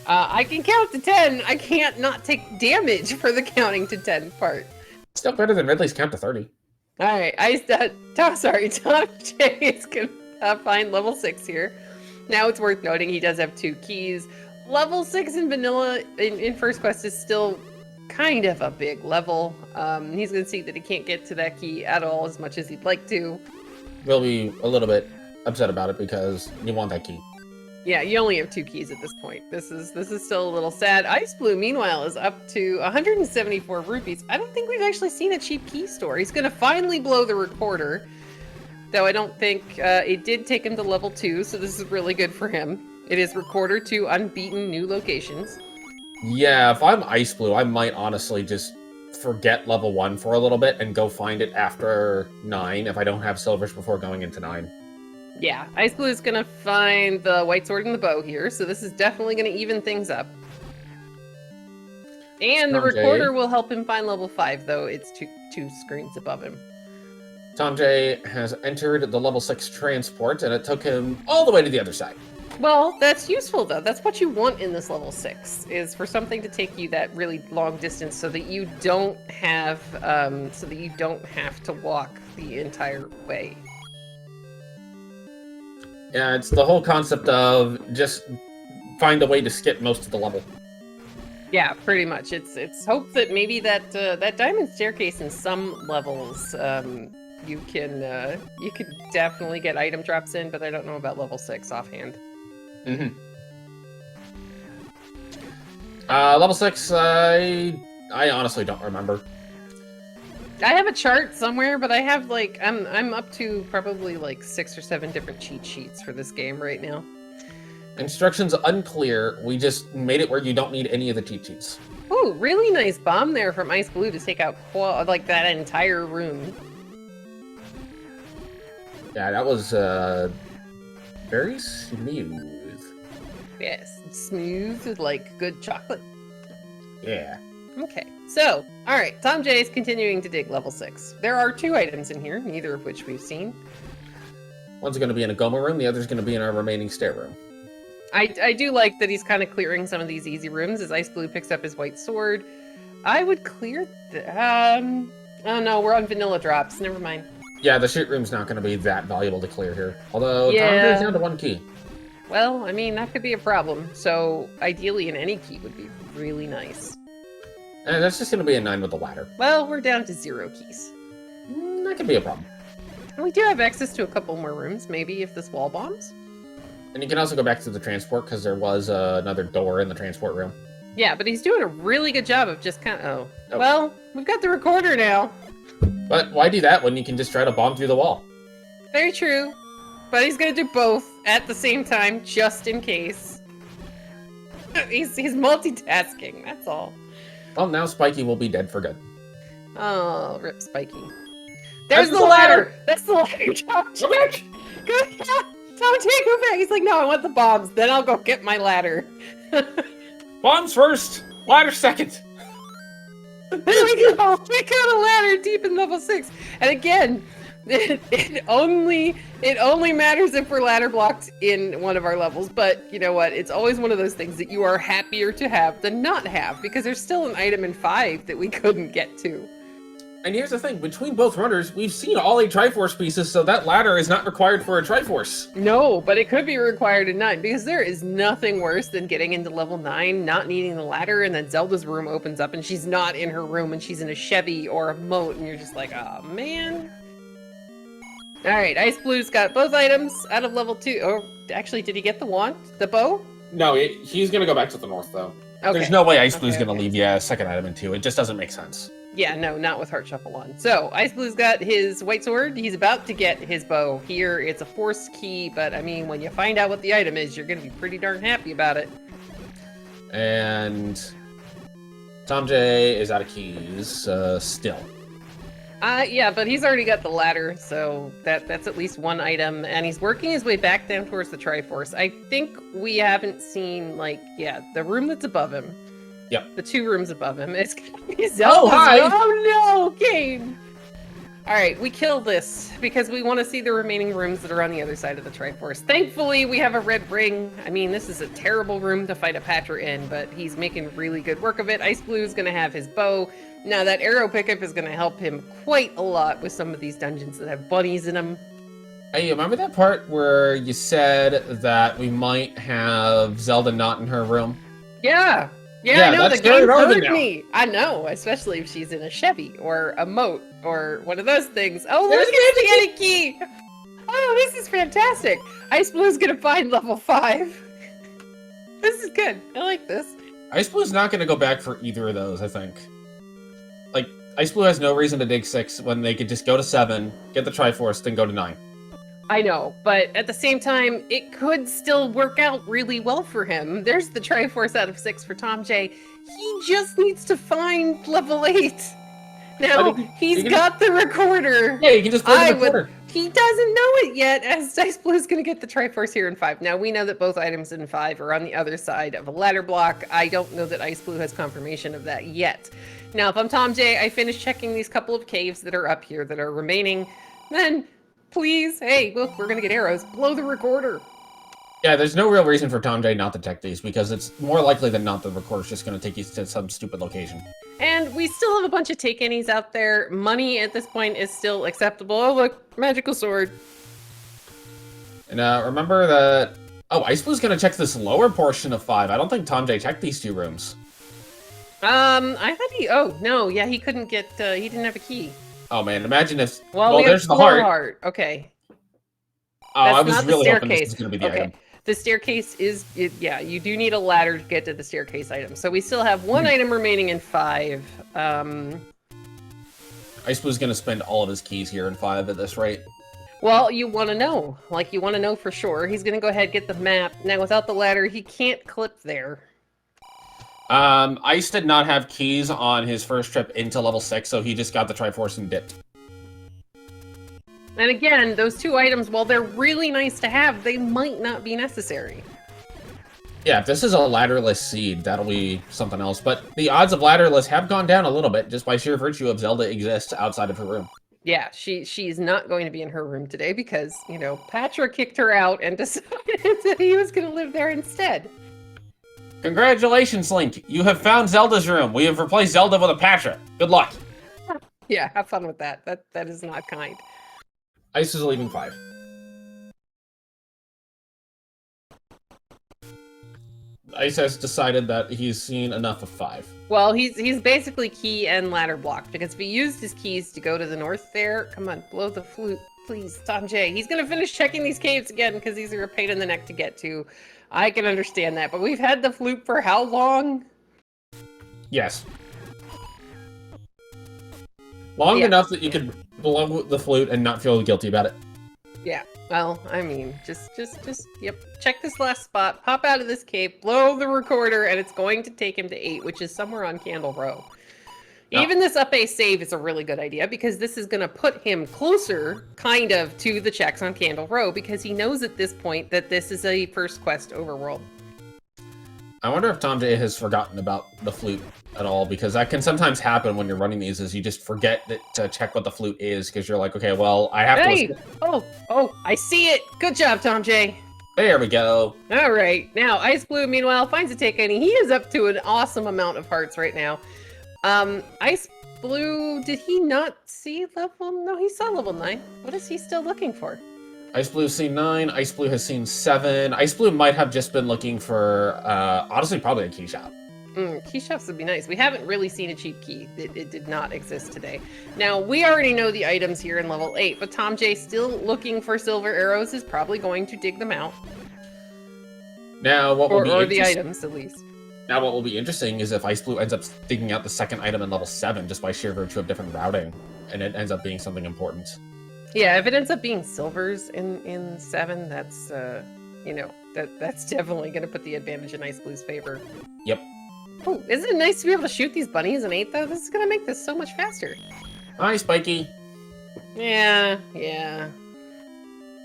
I can count to 10. I can't not take damage for the counting to 10 part. Still better than Ridley's count to 30. All right, thomjay is gonna find level 6 here. Now it's worth noting he does have 2 keys. Level 6 in vanilla in first quest is still kind of a big level. He's gonna see that he can't get to that key at all as much as he'd like to. We'll be a little bit upset about it because you want that key. Yeah, you only have 2 keys at this point. This is still a little sad. iceblue, meanwhile, is up to 174 rupees. I don't think we've actually seen a cheap key store. He's gonna finally blow the recorder, though I don't think it did take him to level 2, so this is really good for him. It is recorder to unbeaten new locations. Yeah, if I'm iceblue, I might honestly just forget level 1 for a little bit and go find it after 9 if I don't have silvers before going into 9. Yeah, iceblue is gonna find the white sword and the bow here, so this is definitely gonna even things up. And the recorder will help him find level 5, though it's two screens above him. thomjay has entered the level 6 transport, and it took him all the way to the other side. Well, that's useful, though. That's what you want in this level 6, is for something to take you that really long distance so that you don't have to walk the entire way. Yeah, it's the whole concept of just find a way to skip most of the level. Yeah, pretty much. It's hope that maybe that diamond staircase in some levels you can definitely get item drops in, but I don't know about level 6 offhand. Level 6, I honestly don't remember. I have a chart somewhere, but I have like I'm up to probably like 6 or 7 different cheat sheets for this game right now. Instructions unclear. We just made it where you don't need any of the cheat sheets. Ooh, really nice bomb there from iceblue to take out like that entire room. Yeah, that was very smooth. Yes, smooth like good chocolate. Yeah. Okay, so, alright, thomjay is continuing to dig level 6. There are 2 items in here, neither of which we've seen. One's going to be in a Goma room, the other's going to be in our remaining stair room. I do like that he's kind of clearing some of these easy rooms as iceblue picks up his white sword. I would clear oh no, we're on vanilla drops, never mind. Yeah, the shoot room's not going to be that valuable to clear here. Although, yeah. thomjay's down to 1 key. Well, I mean, that could be a problem, so ideally an any key would be really nice. And that's just going to be a 9 with the ladder. Well, we're down to 0 keys. That could be a problem. And we do have access to a couple more rooms, maybe if this wall bombs. And you can also go back to the transport, because there was another door in the transport room. Yeah, but he's doing a really good job of just kind of... Oh. Well, we've got the recorder now. But why do that when you can just try to bomb through the wall? Very true. But he's going to do both at the same time, just in case. He's multitasking, that's all. Well, now Spiky will be dead for good. Oh, rip Spiky. There's the ladder! That's the ladder! Go back! thomjay, go back! He's like, no, I want the bombs, then I'll go get my ladder. Bombs first! Ladder second! There we go! We got a ladder deep in level 6. And again, it only matters if we're ladder blocked in one of our levels, but you know what? It's always one of those things that you are happier to have than not have, because there's still an item in 5 that we couldn't get to. And here's the thing, between both runners, we've seen all 8 Triforce pieces, so that ladder is not required for a Triforce. No, but it could be required in 9, because there is nothing worse than getting into level 9, not needing the ladder, and then Zelda's room opens up and she's not in her room and she's in a Chevy or a moat, and you're just like, oh man. Alright, iceBlue's got both items out of level 2. Oh, actually, did he get the wand? The bow? No, he's gonna go back to the north, though. Okay. There's no way iceBlue's gonna leave you a second item in 2. It just doesn't make sense. Yeah, no, not with Heart Shuffle on. So, iceBlue's got his white sword. He's about to get his bow. Here, it's a force key, but I mean, when you find out what the item is, you're gonna be pretty darn happy about it. And Tom J is out of keys still. Yeah, but he's already got the ladder, so that's at least one item, and he's working his way back down towards the Triforce. I think we haven't seen, like, yeah, the room that's above him. Yep. The 2 rooms above him. It's gonna be Zelda's Oh, hi! Oh no, Kane! Alright, we kill this, because we want to see the remaining rooms that are on the other side of the Triforce. Thankfully, we have a red ring. I mean, this is a terrible room to fight a Patra in, but he's making really good work of it. iceblue is gonna have his bow. Now, that arrow pickup is going to help him quite a lot with some of these dungeons that have bunnies in them. Hey, you remember that part where you said that we might have Zelda not in her room? Yeah, I know, that's the game relevant hurt me. I know, especially if she's in a Chevy or a moat or one of those things. Oh, There's look, it's the Edit key! Oh, this is fantastic. iceblue going to find level 5. This is good. I like this. iceblue not going to go back for either of those, I think. Like, iceblue has no reason to dig 6 when they could just go to 7, get the Triforce, then go to 9. I know, but at the same time, it could still work out really well for him. There's the Triforce out of 6 for Tom J. He just needs to find level 8. Now, he's got the recorder. Yeah, you can just play the recorder. He doesn't know it yet, as iceblue is going to get the Triforce here in 5. Now, we know that both items in 5 are on the other side of a ladder block. I don't know that iceblue has confirmation of that yet. Now, if I'm Tom J, I finish checking these couple of caves that are up here that are remaining, then please, hey, look, we're going to get arrows. Blow the recorder. Yeah, there's no real reason for Tom J not to check these, because it's more likely than not the recorder's just going to take you to some stupid location. And we still have a bunch of take-anys out there. Money at this point is still acceptable. Oh, look, magical sword. And remember that... Oh, iceblue's going to check this lower portion of 5. I don't think Tom J checked these 2 rooms. I thought he... Oh, no, yeah, he couldn't get... he didn't have a key. Oh, man, imagine if... Well, there's the heart. Okay. Oh, I was really hoping this was going to be the item. The staircase is... yeah, you do need a ladder to get to the staircase item. So we still have 1 item remaining in 5. iceblue's going to spend all of his keys here in 5 at this rate. Well, you want to know. Like, you want to know for sure. He's going to go ahead and get the map. Now, without the ladder, he can't clip there. Ice did not have keys on his first trip into level 6, so he just got the Triforce and dipped. And again, those 2 items, while they're really nice to have, they might not be necessary. Yeah, if this is a ladderless seed, that'll be something else. But the odds of ladderless have gone down a little bit, just by sheer virtue of Zelda exists outside of her room. Yeah, she's not going to be in her room today because, you know, Patra kicked her out and decided that he was going to live there instead. Congratulations, Link. You have found Zelda's room. We have replaced Zelda with a Patra. Good luck. Yeah, have fun with that. That is not kind. Ice is leaving 5. Ice has decided that he's seen enough of 5. Well, he's basically key and ladder blocked, because if he used his keys to go to the north there... Come on, blow the flute, please, Tom J. He's going to finish checking these caves again, because these are a pain in the neck to get to. I can understand that, but we've had the flute for how long? Yes. Long enough that you could blow the flute and not feel guilty about it. Yeah, well, I mean, just, yep. Check this last spot, pop out of this cave, blow the recorder, and it's going to take him to 8, which is somewhere on Candle Row. No. Even this up A save is a really good idea, because this is going to put him closer, kind of, to the checks on Candle Row, because he knows at this point that this is a first quest overworld. I wonder if Tom J has forgotten about the flute at all, because that can sometimes happen when you're running these, is you just forget to check what the flute is, because you're like, okay, well, I have to... Oh, I see it! Good job, Tom J! There we go. All right, now, iceblue, meanwhile, finds a take-any. He is up to an awesome amount of hearts right now. iceblue, did he not see level... No, he saw level 9. What is he still looking for? iceblue seen 9, iceblue has seen 7. iceblue might have just been looking for, honestly, probably a key shop. Key shops would be nice. We haven't really seen a cheap key. It did not exist today. Now, we already know the items here in level 8, but Tom J still looking for silver arrows is probably going to dig them out. Now, what will be or the items, at least. Now, what will be interesting is if iceblue ends up digging out the second item in level 7 just by sheer virtue of different routing, and it ends up being something important. Yeah, if it ends up being silvers in 7, that's, you know, that's definitely going to put the advantage in iceBlue's favor. Yep. Oh, isn't it nice to be able to shoot these bunnies in 8, though? This is going to make this so much faster. Hi, Spiky. Yeah.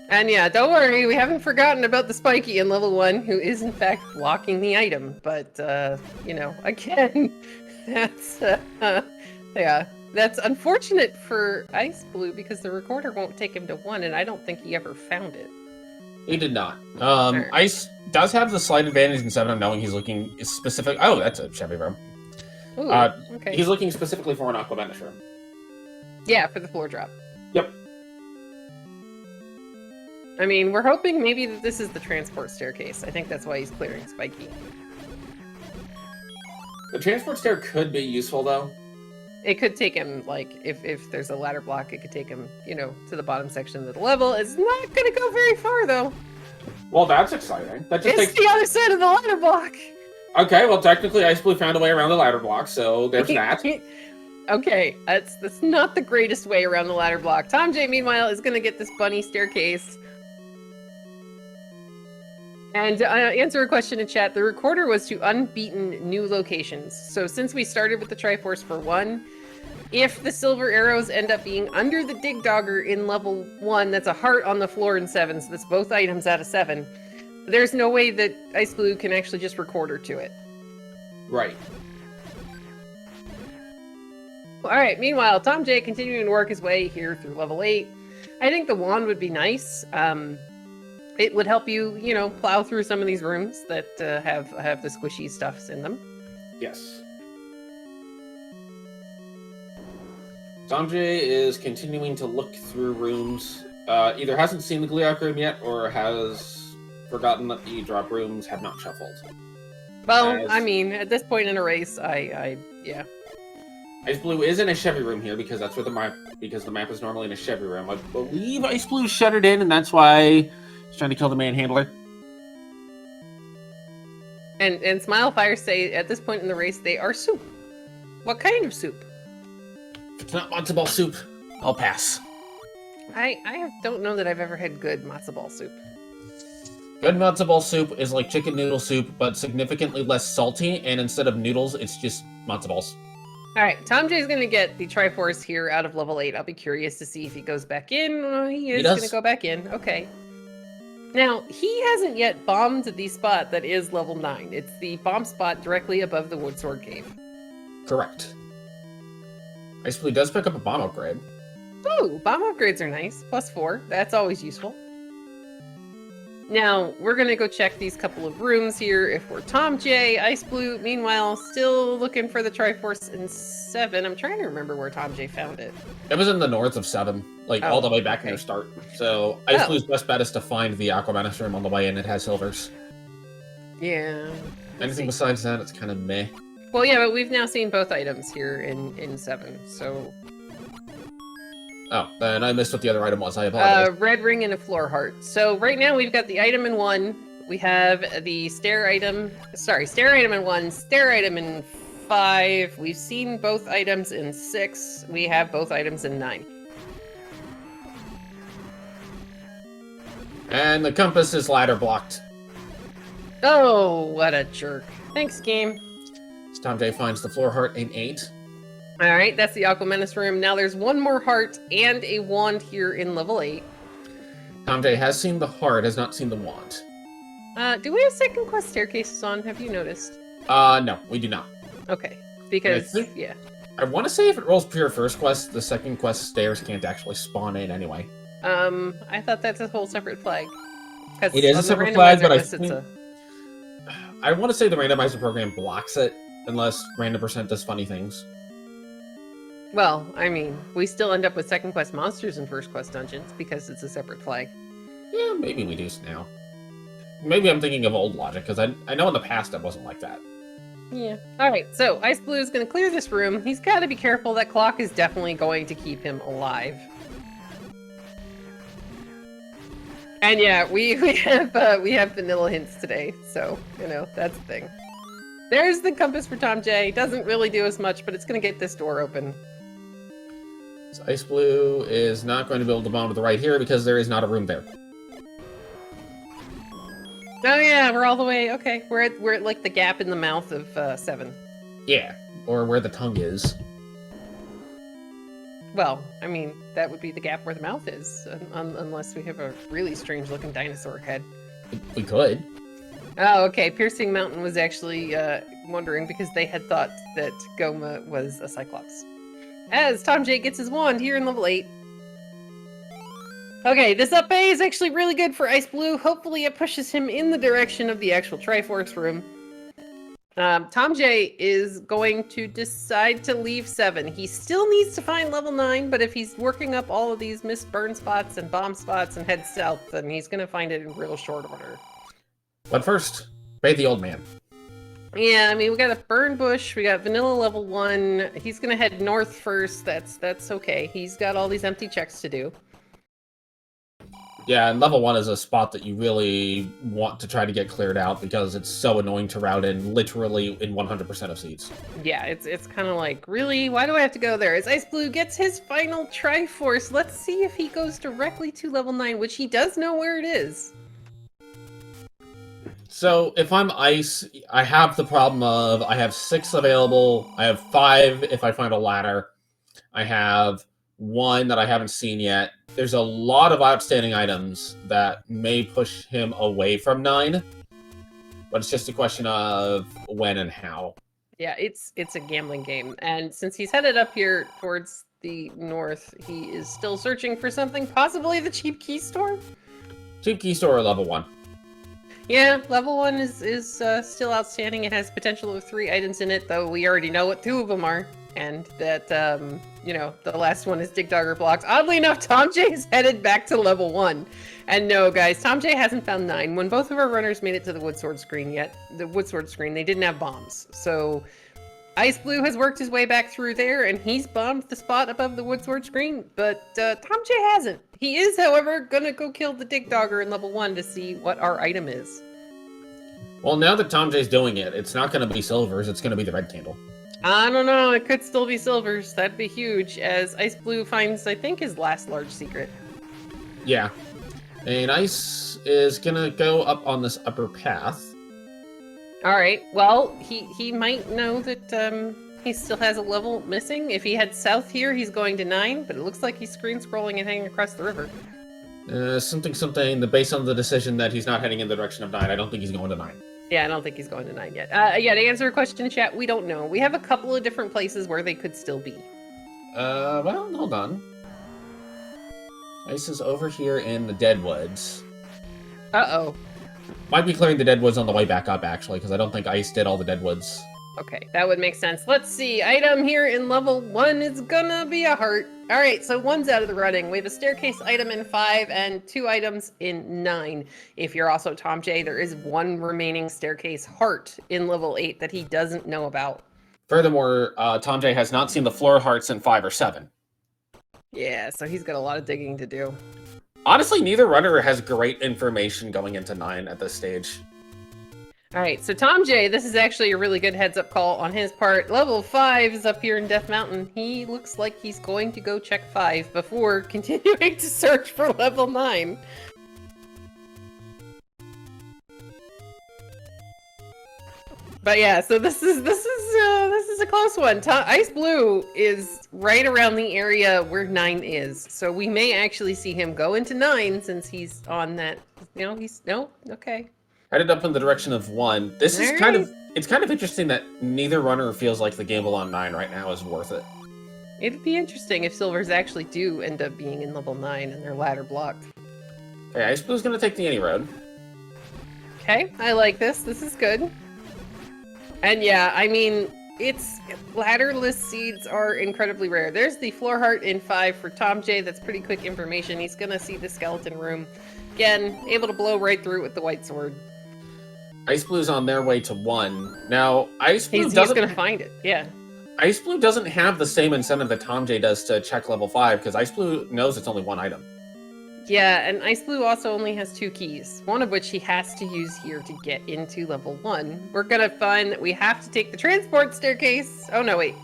And yeah, don't worry, we haven't forgotten about the Spiky in level 1, who is in fact blocking the item. But, you know, again, that's, yeah, that's unfortunate for iceblue because the recorder won't take him to 1, and I don't think he ever found it. He did not. Right. Ice does have the slight advantage in 7 of knowing he's looking specific. Oh, that's a Chevy room. Ooh, okay. He's looking specifically for an Aquabanish room. Yeah, for the floor drop. Yep. I mean, we're hoping maybe that this is the transport staircase. I think that's why he's clearing Spiky. The transport stair could be useful, though. It could take him, like, if there's a ladder block, it could take him, you know, to the bottom section of the level. It's not going to go very far, though. Well, that's exciting. That just It's the other side of the ladder block. Okay, well, technically, iceblue found a way around the ladder block, so there's that. Okay, that's not the greatest way around the ladder block. thomjay, meanwhile, is going to get this bunny staircase. And answer a question in chat. The recorder was to unbeaten new locations. So since we started with the Triforce for 1, if the silver arrows end up being under the dig dogger in level 1, that's a heart on the floor in 7, so that's both items out of 7. There's no way that iceblue can actually just recorder to it. Right. Alright, meanwhile, thomjay continuing to work his way here through level 8. I think the wand would be nice. It would help you, you know, plow through some of these rooms that have the squishy stuffs in them. Yes. thomjay is continuing to look through rooms. Either hasn't seen the Gliok room yet, or has forgotten that the drop rooms have not shuffled. Well, I mean, at this point in a race, yeah. iceblue is in a Chevy room here because that's where the map is normally in a Chevy room. I believe iceblue shuttered in, and that's why he's trying to kill the manhandler. And Smilefire say at this point in the race they are soup. What kind of soup? If it's not matzo ball soup, I'll pass. I don't know that I've ever had good matzo ball soup. Good matzo ball soup is like chicken noodle soup, but significantly less salty, and instead of noodles, it's just matzo balls. Alright, thomjay is going to get the Triforce here out of level 8. I'll be curious to see if he goes back in. He is going to go back in. Okay. Now, he hasn't yet bombed the spot that is level 9. It's the bomb spot directly above the Woodsword Cave. Correct. iceblue does pick up a bomb upgrade. Ooh, bomb upgrades are nice. +4. That's always useful. Now, we're going to go check these couple of rooms here if we're thomjay. iceblue, meanwhile, still looking for the Triforce in 7. I'm trying to remember where thomjay found it. It was in the north of 7, like all the way back in their start. So iceBlue's best bet is to find the Aquabanish room on the way in. It has silvers. Yeah. Anything besides that, it's kind of meh. Well, yeah, but we've now seen both items here in 7, so... Oh, and I missed what the other item was. I apologize. Red ring and a floor heart. So right now we've got the item in 1. We have the stair item. Sorry, stair item in 1, stair item in 5. We've seen both items in 6. We have both items in 9. And the compass is ladder blocked. Oh, what a jerk. Thanks, game. thomjay finds the floor heart in 8. Alright, that's the Aquamenace room. Now there's one more heart and a wand here in level 8. thomjay has seen the heart, has not seen the wand. Do we have second quest staircases on? Have you noticed? No, we do not. Okay, because, yeah. I want to say if it rolls pure first quest, the second quest stairs can't actually spawn in anyway. I thought that's a whole separate flag. It is a separate flag, but I want to say the randomizer program blocks it, unless random percent does funny things. Well, I mean, we still end up with second quest monsters in first quest dungeons because it's a separate flag. Yeah, maybe we do now. Maybe I'm thinking of old logic, because I know in the past it wasn't like that. Yeah. Alright, so iceblue is going to clear this room. He's got to be careful. That clock is definitely going to keep him alive. And yeah, we have vanilla hints today, so, you know, that's the thing. There's the compass for thomjay. Doesn't really do as much, but it's going to get this door open. So iceblue is not going to be able to bomb to the right here because there is not a room there. Oh yeah, we're all the way. Okay, we're at like the gap in the mouth of 7. Yeah, or where the tongue is. Well, I mean, that would be the gap where the mouth is, unless we have a really strange-looking dinosaur head. We could. Oh, okay. Piercing Mountain was actually wondering because they had thought that Goma was a Cyclops. As thomjay gets his wand here in level 8. Okay, this up A is actually really good for iceblue. Hopefully it pushes him in the direction of the actual Triforce room. thomjay is going to decide to leave 7. He still needs to find level 9, but if he's working up all of these missed burn spots and bomb spots and heads south, then he's going to find it in real short order. But first, bathe the old man. Yeah, I mean, we got a burn bush, we got vanilla level 1. He's going to head north first. That's okay. He's got all these empty checks to do. Yeah, and level 1 is a spot that you really want to try to get cleared out because it's so annoying to route in literally in 100% of seats. Yeah, it's kind of like, really? Why do I have to go there? As iceblue gets his final Triforce, let's see if he goes directly to level 9, which he does know where it is. So, if I'm ice, I have the problem of I have 6 available, I have 5 if I find a ladder, I have 1 that I haven't seen yet. There's a lot of outstanding items that may push him away from 9, but it's just a question of when and how. Yeah, it's a gambling game, and since he's headed up here towards the north, he is still searching for something, possibly the cheap key store? Cheap key store or level 1? Yeah, level 1 is still outstanding. It has potential of 3 items in it, though we already know what 2 of them are. And that, you know, the last one is Dig Dogger blocks. Oddly enough, thomjay is headed back to level 1. And no, guys, thomjay hasn't found 9. When both of our runners made it to the Woodsword screen they didn't have bombs. So iceblue has worked his way back through there, and he's bombed the spot above the Woodsword screen, but thomjay hasn't. He is, however, gonna go kill the Dig Dogger in level 1 to see what our item is. Well, now that thomjay's doing it, it's not going to be silvers, it's going to be the red candle. I don't know, it could still be silvers. That'd be huge, as iceblue finds, I think, his last large secret. Yeah. And ice is going to go up on this upper path. Alright, well, he might know that he still has a level missing. If he heads south here, he's going to 9, but it looks like he's screen scrolling and hanging across the river. Based on the decision that he's not heading in the direction of 9, I don't think he's going to 9. Yeah, I don't think he's going to 9 yet. Yeah, to answer a question in chat, we don't know. We have a couple of different places where they could still be. Well, hold on. Ice is over here in the Deadwoods. Uh-oh. Might be clearing the Deadwoods on the way back up, actually, because I don't think Ice did all the Deadwoods. Okay, that would make sense. Let's see. Item here in level 1 is gonna be a heart. Alright, so 1's out of the running. We have a staircase item in 5 and 2 items in 9. If you're also thomjay, there is 1 remaining staircase heart in level 8 that he doesn't know about. Furthermore, thomjay has not seen the floor hearts in 5 or 7. Yeah, so he's got a lot of digging to do. Honestly, neither runner has great information going into 9 at this stage. Alright, so thomjay, this is actually a really good heads-up call on his part. Level 5 is up here in Death Mountain. He looks like he's going to go check 5 before continuing to search for level 9. But yeah, so this is a close one. iceblue is right around the area where 9 is, so we may actually see him go into 9 since he's on that. You know, okay. Headed up in the direction of 1. This is it's kind of interesting that neither runner feels like the gamble on 9 right now is worth it. It'd be interesting if silvers actually do end up being in level 9 and their ladder blocked. Okay, iceblue is going to take the any road. Okay, I like this. This is good. And yeah, I mean, ladderless seeds are incredibly rare. There's the floor heart in 5 for thomjay. That's pretty quick information. He's gonna see the skeleton room. Again, able to blow right through it with the white sword. Iceblue's on their way to 1. Now, He's gonna find it, yeah. Iceblue doesn't have the same incentive that thomjay does to check level 5, because Iceblue knows it's only 1 item. Yeah, and iceblue also only has 2 keys, one of which he has to use here to get into level 1. We're gonna find that we have to take the transport staircase. Oh, no, wait.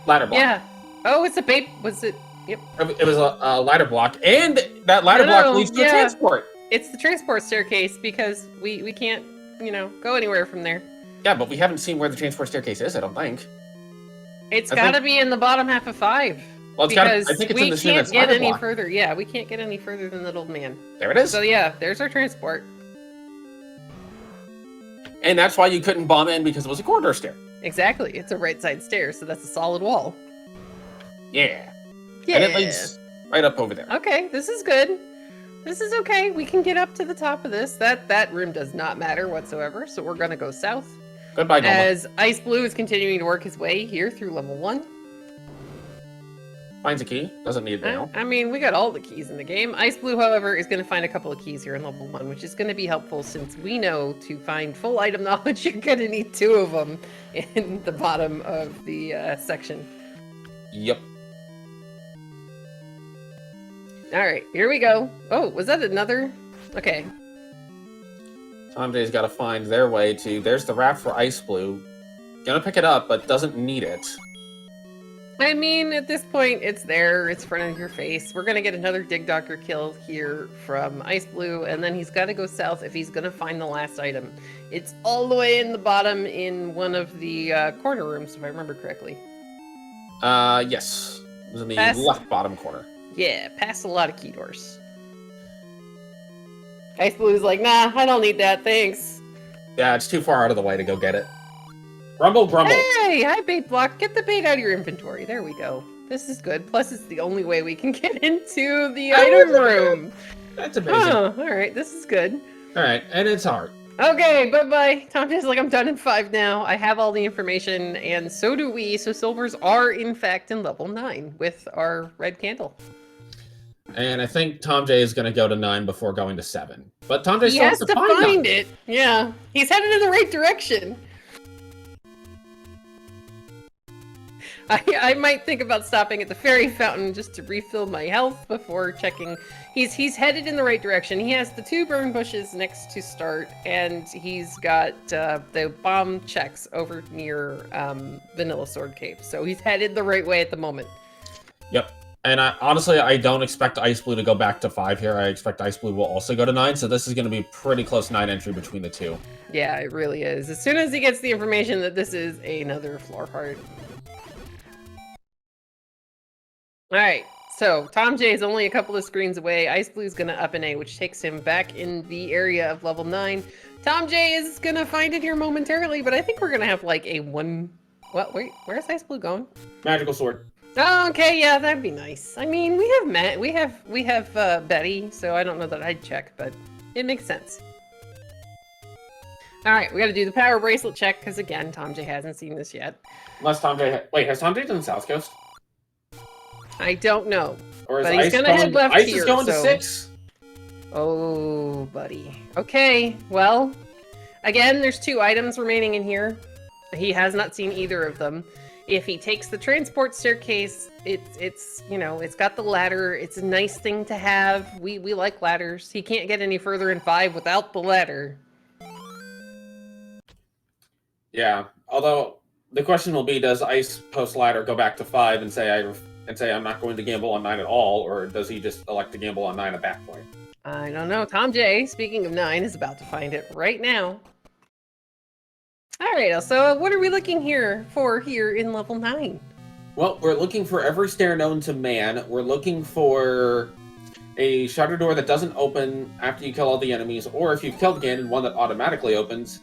Ladder block. Yeah. Oh, it's a was it? Yep. It was a ladder block, and that ladder block leads to a transport. It's the transport staircase because we can't, go anywhere from there. Yeah, but we haven't seen where the transport staircase is, I don't think. It's got to be in the bottom half of 5. Well, I think it's in the we can't get any further. Yeah, we can't get any further than that old man. There it is. So yeah, there's our transport. And that's why you couldn't bomb in, because it was a corridor stair. Exactly. It's a right side stair, so that's a solid wall. Yeah. Yeah. And it leads right up over there. Okay, this is good. This is okay. We can get up to the top of this. That room does not matter whatsoever, so we're going to go south. Goodbye, Noma. As iceblue is continuing to work his way here through level 1. Finds a key. Doesn't need it now. I mean, we got all the keys in the game. iceblue, however, is going to find a couple of keys here in level 1, which is going to be helpful since we know to find full item knowledge, you're going to need 2 of them in the bottom of the section. Yep. All right, here we go. Oh, was that another? Okay. Thomjay's got to find their way to... There's the raft for iceblue. Gonna pick it up, but doesn't need it. I mean, at this point, it's there. It's in front of your face. We're going to get another Dig Doctor kill here from iceblue, and then he's got to go south if he's going to find the last item. It's all the way in the bottom in one of the corner rooms, if I remember correctly. Yes. It was in the left bottom corner. Yeah, past a lot of key doors. iceBlue's like, nah, I don't need that, thanks. Yeah, it's too far out of the way to go get it. Grumble, grumble. Hey, hi, bait block. Get the bait out of your inventory. There we go. This is good. Plus, it's the only way we can get into the item room. That's amazing. Oh, all right. This is good. All right, and it's hard. Okay, bye-bye. Thomjay's like, I'm done in 5 now. I have all the information, and so do we. So silvers are, in fact, in level 9 with our red candle. And I think Thomjay is going to go to 9 before going to 7. But Thomjay still has to find it. Yeah, he's headed in the right direction. I might think about stopping at the fairy fountain just to refill my health before checking. He's headed in the right direction. He has the 2 burn bushes next to start, and he's got the bomb checks over near Vanilla Sword Cave. So he's headed the right way at the moment. Yep. And honestly, I don't expect iceblue to go back to 5 here. I expect iceblue will also go to 9, so this is going to be pretty close 9 entry between the 2. Yeah, it really is. As soon as he gets the information that this is another floor part. Alright, so Thomjay is only a couple of screens away. iceBlue's gonna up an A, which takes him back in the area of level 9. Thomjay is gonna find it here momentarily, but I think we're gonna have like a 1... What? Wait, where's iceblue going? Magical sword. Oh, okay, yeah, that'd be nice. I mean, we have Matt, we have Betty, so I don't know that I'd check, but it makes sense. Alright, we gotta do the power bracelet check, because again, Thomjay hasn't seen this yet. Unless Thomjay... Wait, has Thomjay done South Coast? I don't know. Or is but he's gonna head left Ice here, is going so... to 6? Oh, buddy. Okay, well, again, there's 2 items remaining in here. He has not seen either of them. If he takes the transport staircase, it's you know, it's got the ladder. It's a nice thing to have. We like ladders. He can't get any further in 5 without the ladder. Yeah, although the question will be, does Ice post ladder go back to 5 and say I'm not going to gamble on 9 at all, or does he just elect to gamble on 9 at that point? I don't know. Thomjay, speaking of 9, is about to find it right now. Alright, so what are we looking for here in level 9? Well, we're looking for every stair known to man. We're looking for a shutter door that doesn't open after you kill all the enemies, or if you've killed Ganon, one that automatically opens.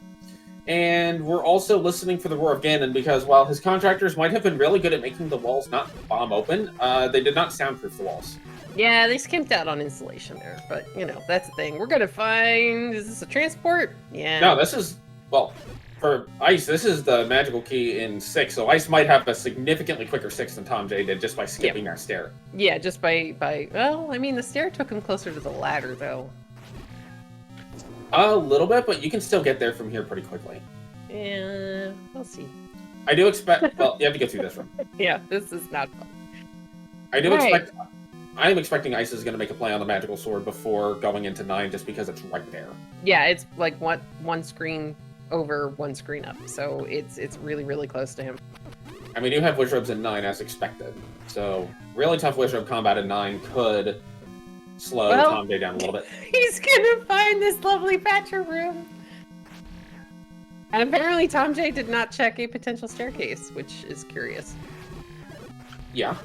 And we're also listening for the Roar of Ganon, because while his contractors might have been really good at making the walls not bomb open, they did not soundproof the walls. Yeah, they skimped out on insulation there, but, you know, that's the thing. We're gonna find... Is this a transport? Yeah. No, this is... Well, for Ice, this is the magical key in 6, so Ice might have a significantly quicker 6 than Thomjay did just by skipping that stair. Yeah, just by... Well, I mean, the stair took him closer to the ladder, though. A little bit, but you can still get there from here pretty quickly. Yeah, we'll see. I do expect... Well, you have to get through this one. Yeah, this is not fun. I do expect... I am expecting Ice is going to make a play on the magical sword before going into 9, just because it's right there. Yeah, it's like one screen over, one screen up, so it's really, really close to him. And we do have Wizrobes in 9, as expected. So, really tough Wizrobe combat in 9 could slow Thomjay down a little bit. He's gonna find this lovely patcher room. And apparently Tom J did not check a potential staircase, which is curious. Yeah.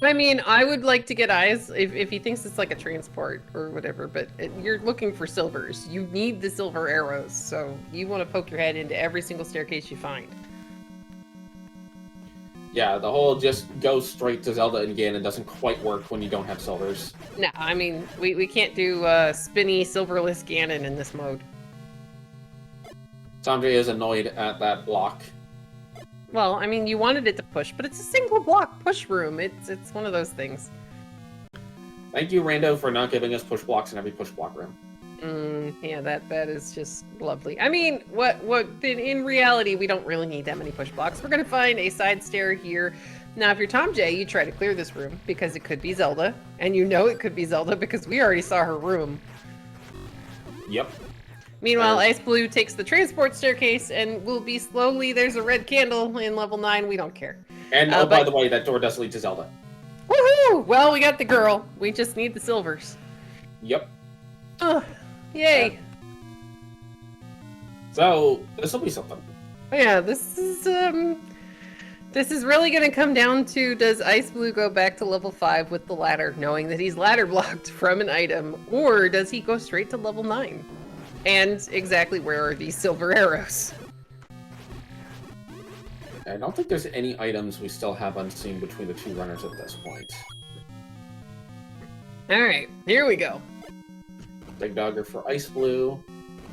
I mean, I would like to get eyes if he thinks it's like a transport or whatever, but you're looking for silvers. You need the silver arrows, so you want to poke your head into every single staircase you find. Yeah, the whole just go straight to Zelda and Ganon doesn't quite work when you don't have silvers. No, I mean, we can't do spinny silverless Ganon in this mode. Thomjay is annoyed at that block. Well, I mean, you wanted it to push, but it's a single block push room. It's one of those things. Thank you, Rando, for not giving us push blocks in every push block room. Yeah, that is just lovely. I mean, what in reality, we don't really need that many push blocks. We're gonna find a side stair here. Now, if you're Tom J, you try to clear this room because it could be Zelda, and you know it could be Zelda because we already saw her room. Yep. Meanwhile, iceblue takes the transport staircase and will be slowly. There's a red candle in level 9. We don't care. And oh, by the way, that door does lead to Zelda. Woohoo! Well, we got the girl. We just need the silvers. Yep. Oh, yay! So this will be something. Yeah, this is really gonna come down to, does iceblue go back to level 5 with the ladder, knowing that he's ladder blocked from an item, or does he go straight to level 9? And exactly where are these silver arrows? I don't think there's any items we still have unseen between the two runners at this point. Alright, here we go. Big Dogger for iceblue.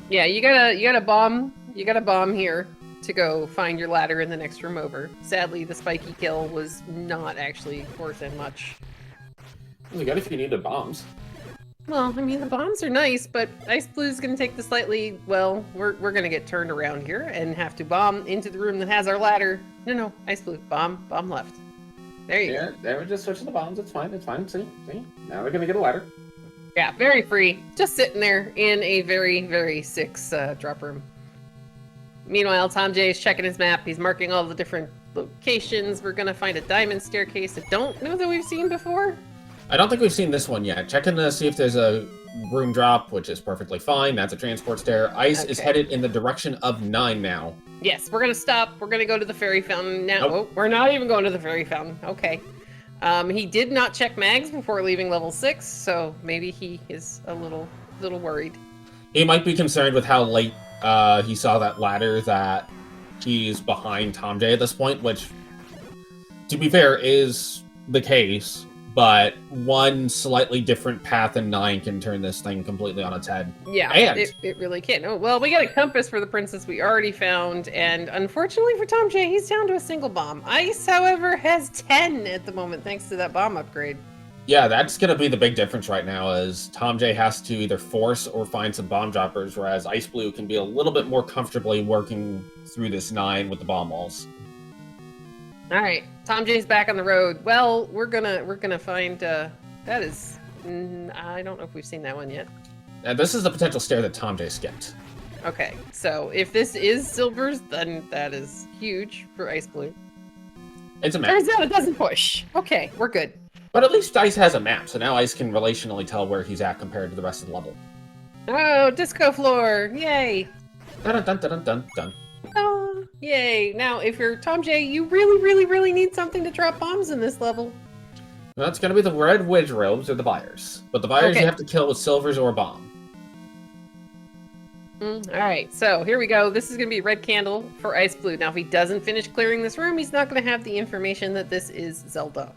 Yeah, you gotta bomb here to go find your ladder in the next room over. Sadly, the spiky kill was not actually worth it much. You got if you needed bombs. Well, I mean, the bombs are nice, but iceblue is going to take the slightly, well, we're going to get turned around here and have to bomb into the room that has our ladder. No, iceblue, bomb left. There you go. Yeah, they were just switching the bombs. It's fine. See? Now they're going to get a ladder. Yeah, very free. Just sitting there in a very, very 6 drop room. Meanwhile, Tom J is checking his map. He's marking all the different locations. We're going to find a diamond staircase I don't know that we've seen before. I don't think we've seen this one yet. Checking to see if there's a room drop, which is perfectly fine. That's a transport stair. Ice is headed in the direction of 9 now. Yes, we're going to stop. We're going to go to the fairy fountain now. Nope. Oh, we're not even going to the fairy fountain. Okay. He did not check mags before leaving level 6, so maybe he is a little worried. He might be concerned with how late he saw that ladder that he's behind Tom J at this point, which, to be fair, is the case. But one slightly different path in 9 can turn this thing completely on its head. Yeah, and it really can. Oh, well, we got a compass for the princess we already found, and unfortunately for Tom J, he's down to a single bomb. Ice, however, has 10 at the moment, thanks to that bomb upgrade. Yeah, that's going to be the big difference right now, is Tom J has to either force or find some bomb droppers, whereas iceblue can be a little bit more comfortably working through this 9 with the bomb walls. All right, Tom J's back on the road. Well, we're gonna find that is. I don't know if we've seen that one yet. Now, this is the potential stair that Tom J skipped. Okay, so if this is silvers, then that is huge for iceblue. It's a map. Turns out it doesn't push. Okay, we're good. But at least Ice has a map, so now Ice can relationally tell where he's at compared to the rest of the level. Oh, disco floor! Yay! Dun dun dun dun dun dun. Oh, yay! Now, if you're Tom J, you really need something to drop bombs in this level. That's going to be the red wedge robes or the buyers. But the buyers you have to kill with silvers or a bomb. Alright, so here we go. This is going to be red candle for iceblue. Now, if he doesn't finish clearing this room, he's not going to have the information that this is Zelda.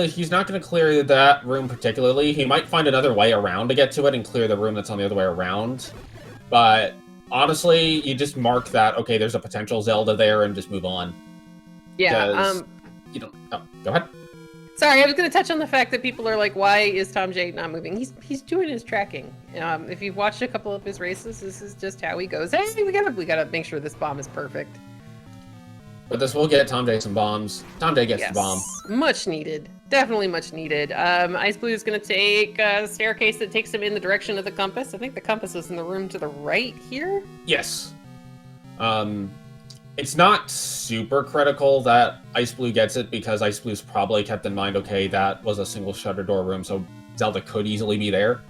He's not going to clear that room particularly. He might find another way around to get to it and clear the room that's on the other way around. But honestly, you just mark that, okay, there's a potential Zelda there and just move on. Yeah, you don't... Oh, go ahead. Sorry, I was going to touch on the fact that people are like, why is Tom J not moving? He's doing his tracking. If you've watched a couple of his races, this is just how he goes. Hey, we gotta make sure this bomb is perfect. But this will get Tom J some bombs. Tom J gets the bomb. Much needed. Definitely much needed. iceblue is going to take a staircase that takes him in the direction of the compass. I think the compass is in the room to the right here. Yes. It's not super critical that iceblue gets it because iceBlue's probably kept in mind, okay, that was a single shutter door room, so Zelda could easily be there.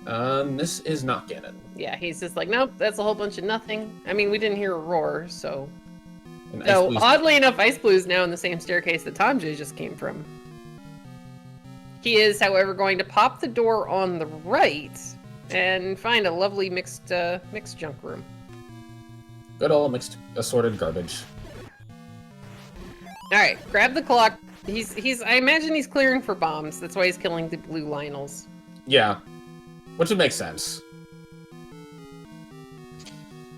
This is not Ganon. Yeah, he's just like, nope, that's a whole bunch of nothing. I mean, we didn't hear a roar, so... And So, Iceblue's- oddly enough, iceblue is now in the same staircase that thomjay just came from. He is, however, going to pop the door on the right and find a lovely mixed junk room. Good old mixed assorted garbage. Alright, grab the clock. I imagine he's clearing for bombs. That's why he's killing the blue Lionels. Yeah. Which would make sense.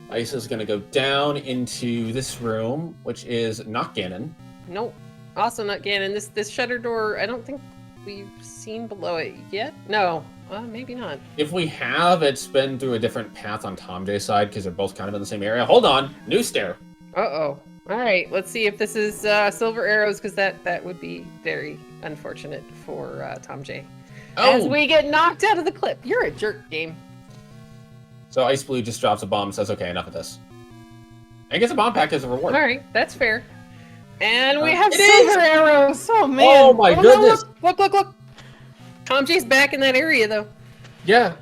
Ice is gonna go down into this room, which is not Ganon. Nope. Also not Ganon. This shutter door, I don't think we've seen below it yet. No. Maybe not. If we have, it's been through a different path on Tomjay's side, because they're both kind of in the same area. Hold on! New stair! Uh-oh. Alright, let's see if this is silver arrows, because that would be very unfortunate for thomjay. As we get knocked out of the clip. You're a jerk, game. So Iceblue just drops a bomb and says, okay, enough of this. And gets a bomb pack as a reward. Alright, that's fair. And we have it silver arrows! Oh, man! Oh my goodness! No, look! thomjay's back in that area, though. Yeah.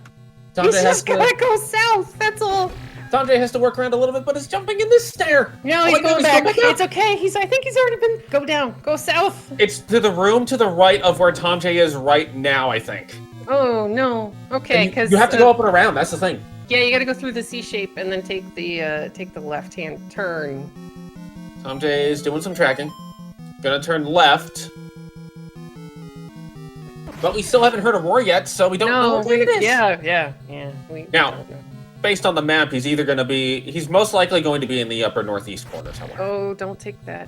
He's just gotta go south, that's all. Thomjay has to work around a little bit, but is jumping in this stair. No, he's going back. It's okay. I think he's already been... Go down. Go south. It's to the room to the right of where Thomjay is right now, I think. Oh, no. Okay, because... You have to go up and around, that's the thing. Yeah, you gotta go through the C shape and then take the left-hand turn. Thomjay is doing some tracking. Gonna turn left. But we still haven't heard a roar yet, so we don't know where it is. Yeah. Now, don't know. Based on the map, he's either going to be... He's most likely going to be in the upper northeast corner somewhere. Oh, don't take that.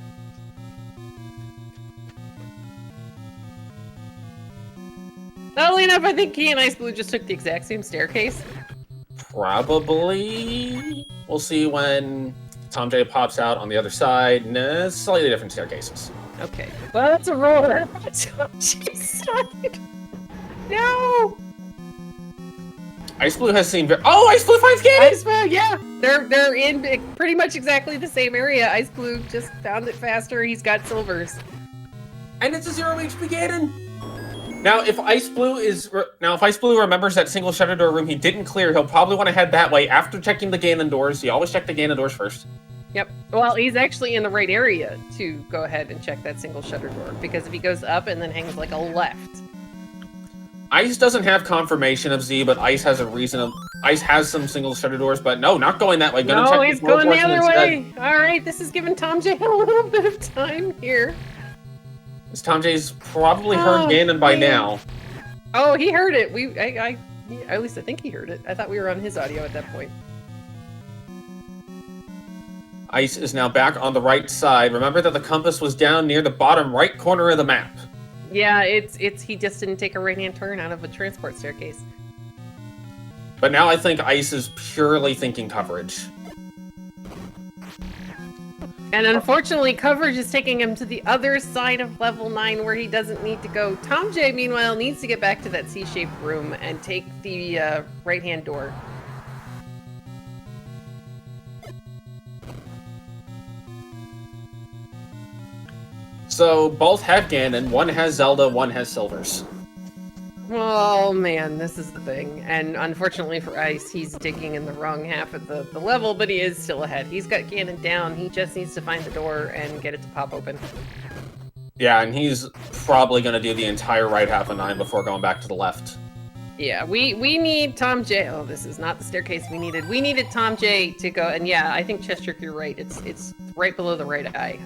Oddly enough, I think he and iceblue just took the exact same staircase. Probably. We'll see when Thomjay pops out on the other side. Nah, slightly different staircases. Okay. Well, that's a roar. Side. No! Iceblue has seen... Oh, Iceblue finds Ganon! iceblue, yeah! They're in pretty much exactly the same area. Iceblue just found it faster. He's got silvers. And it's a 0 HP Ganon! Now, if Iceblue remembers that single shutter door room he didn't clear, he'll probably want to head that way after checking the Ganon doors. You always check the Ganon doors first. Yep. Well, he's actually in the right area to go ahead and check that single shutter door, because if he goes up and then hangs like a left... Ice doesn't have confirmation of Z, but Ice has a reason. Ice has some single shutter doors, but no, not going that way. No, he's going the other way. All right, this is giving thomjay a little bit of time here. This Thomjay's probably heard Ganon by now. Oh, he heard it. At least I think he heard it. I thought we were on his audio at that point. Ice is now back on the right side. Remember that the compass was down near the bottom right corner of the map. Yeah, he just didn't take a right-hand turn out of a transport staircase. But now I think Ice is purely thinking coverage. And unfortunately, coverage is taking him to the other side of level 9 where he doesn't need to go. thomjay, meanwhile, needs to get back to that C-shaped room and take the right-hand door. So both have Ganon, one has Zelda, one has Silvers. Oh man, this is the thing. And unfortunately for Ice, he's digging in the wrong half of the level, but he is still ahead. He's got Ganon down, he just needs to find the door and get it to pop open. Yeah, and he's probably going to do the entire right half of 9 before going back to the left. Yeah, we need thomjay. Oh, this is not the staircase we needed. We needed thomjay to go, and yeah, I think Chester, you're right. It's right below the right eye.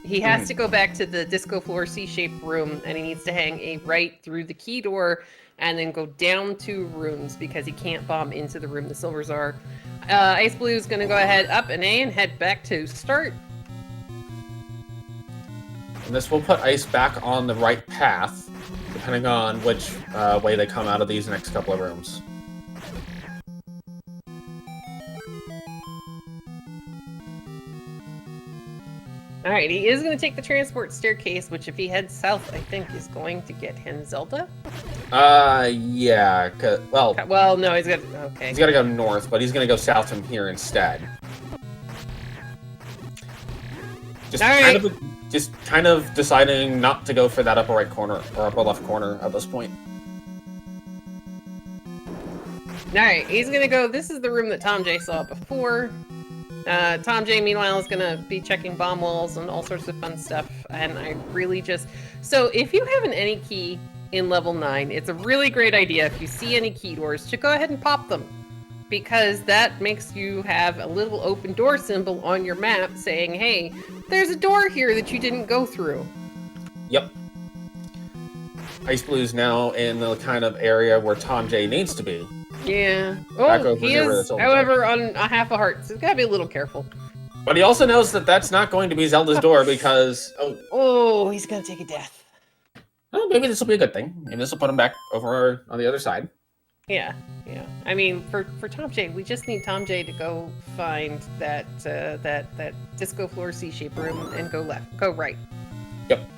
He has to go back to the disco floor C-shaped room, and he needs to hang a right through the key door, and then go down 2 rooms because he can't bomb into the room the silvers are. iceblue is going to go ahead up an A and head back to start. And this will put Ice back on the right path, depending on which way they come out of these next couple of rooms. Alright, he is going to take the transport staircase, which if he heads south, I think is going to get him Zelda? Yeah, well, no, he's got, okay. He's got to go north, but he's going to go south from here instead. Just kind of deciding not to go for that upper right corner, or upper left corner at this point. Alright, he's gonna go. This is the room that Tom J saw before. Tom J, meanwhile, is gonna be checking bomb walls and all sorts of fun stuff. And I really just... So, if you have an any key in level 9, it's a really great idea if you see any key doors to go ahead and pop them. Because that makes you have a little open door symbol on your map saying, hey, there's a door here that you didn't go through. Yep. Iceblue's now in the kind of area where Tom J needs to be. Yeah. Oh, he is, however, on a half a heart, so he's gotta be a little careful. But he also knows that that's not going to be Zelda's door because... Oh, he's gonna take a death. Oh, maybe this will be a good thing. Maybe this will put him back over on the other side. Yeah, yeah. I mean, for Tom J, we just need Tom J to go find that that disco floor C-shaped room and go left, go right. Yep.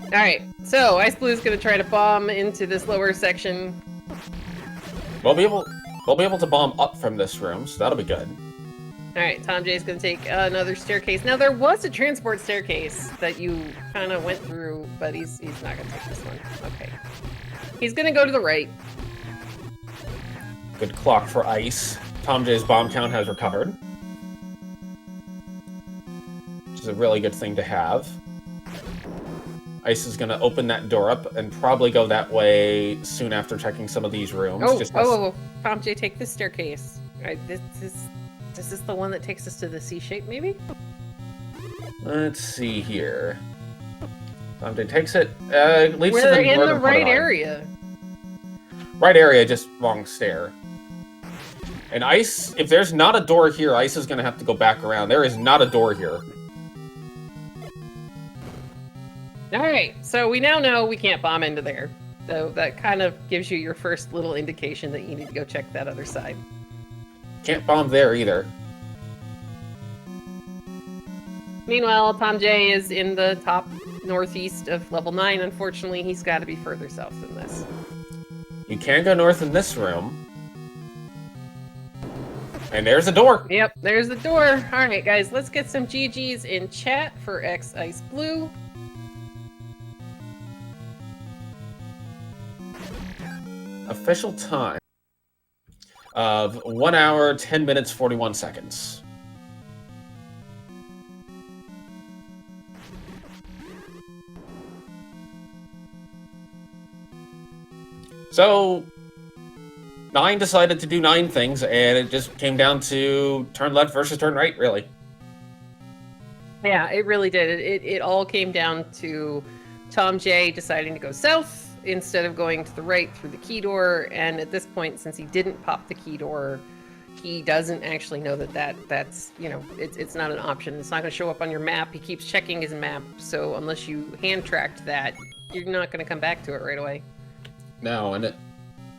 All right. So iceblue is gonna try to bomb into this lower section. We'll be able to bomb up from this room, so that'll be good. All right. Tom J is gonna take another staircase. Now there was a transport staircase that you kind of went through, but he's not gonna take this one. Okay. He's gonna go to the right. Good clock for ice. Tom J's bomb count has recovered, which is a really good thing to have. Ice is gonna open that door up and probably go that way soon after checking some of these rooms. Oh, Tom J, take this staircase. All right, this is the one that takes us to the C shape, maybe? Let's see here. Tom J takes it. Leads to We're the in the northern right part of area. Right area, just wrong stair. And Ice, if there's not a door here, Ice is gonna have to go back around. There is not a door here. Alright, so we now know we can't bomb into there. So that kind of gives you your first little indication that you need to go check that other side. Can't bomb there either. Meanwhile, Tom J is in the top northeast of level 9. Unfortunately, he's got to be further south than this. You can go north in this room. And there's a door. Yep, there's the door. Alright, guys, let's get some GGs in chat for X Ice Blue. Official time of 1 hour, 10 minutes, 41 seconds. So, 9 decided to do 9 things, and it just came down to turn left versus turn right, really. Yeah, it really did. It all came down to Tom J deciding to go south instead of going to the right through the key door. And at this point, since he didn't pop the key door, he doesn't actually know that's, you know, it's not an option. It's not going to show up on your map. He keeps checking his map. So unless you hand tracked that, you're not going to come back to it right away. No, and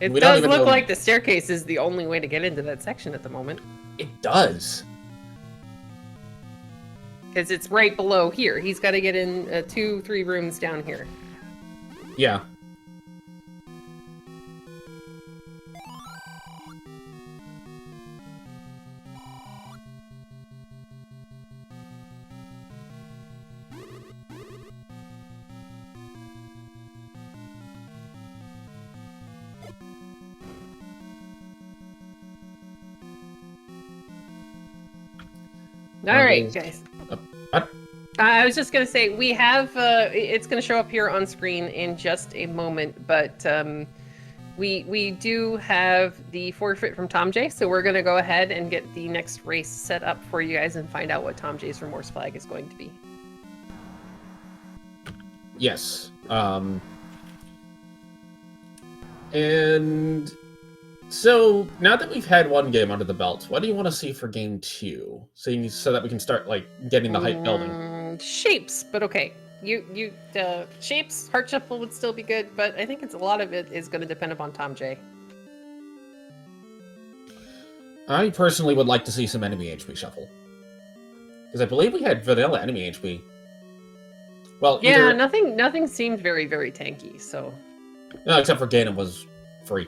it does look like the staircase is the only way to get into that section at the moment. It does. Because it's right below here. He's got to get in 2-3 rooms down here. Yeah. All right, guys. What? I was just going to say, we have, it's going to show up here on screen in just a moment, but we do have the forfeit from Tom J, so we're going to go ahead and get the next race set up for you guys and find out what Tom J's remorse flag is going to be. Yes. And so now that we've had one game under the belt, what do you want to see for game 2? So that we can start like getting the hype building. Shapes, but okay. You shapes, heart shuffle would still be good, but I think it's a lot of it is going to depend upon Tom J. I personally would like to see some enemy HP shuffle, because I believe we had vanilla enemy HP. Well, yeah, nothing seemed very tanky. So no, except for Ganon was free.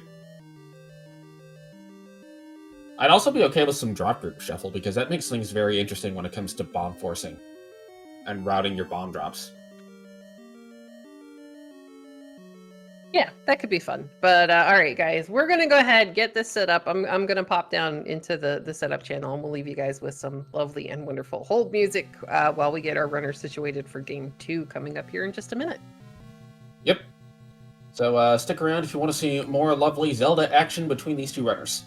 I'd also be okay with some drop group shuffle, because that makes things very interesting when it comes to bomb forcing and routing your bomb drops. Yeah, that could be fun. But all right, guys, we're gonna go ahead get this set up. I'm gonna pop down into the setup channel, and we'll leave you guys with some lovely and wonderful hold music while we get our runners situated for game 2 coming up here in just a minute. Yep. So stick around if you want to see more lovely Zelda action between these two runners.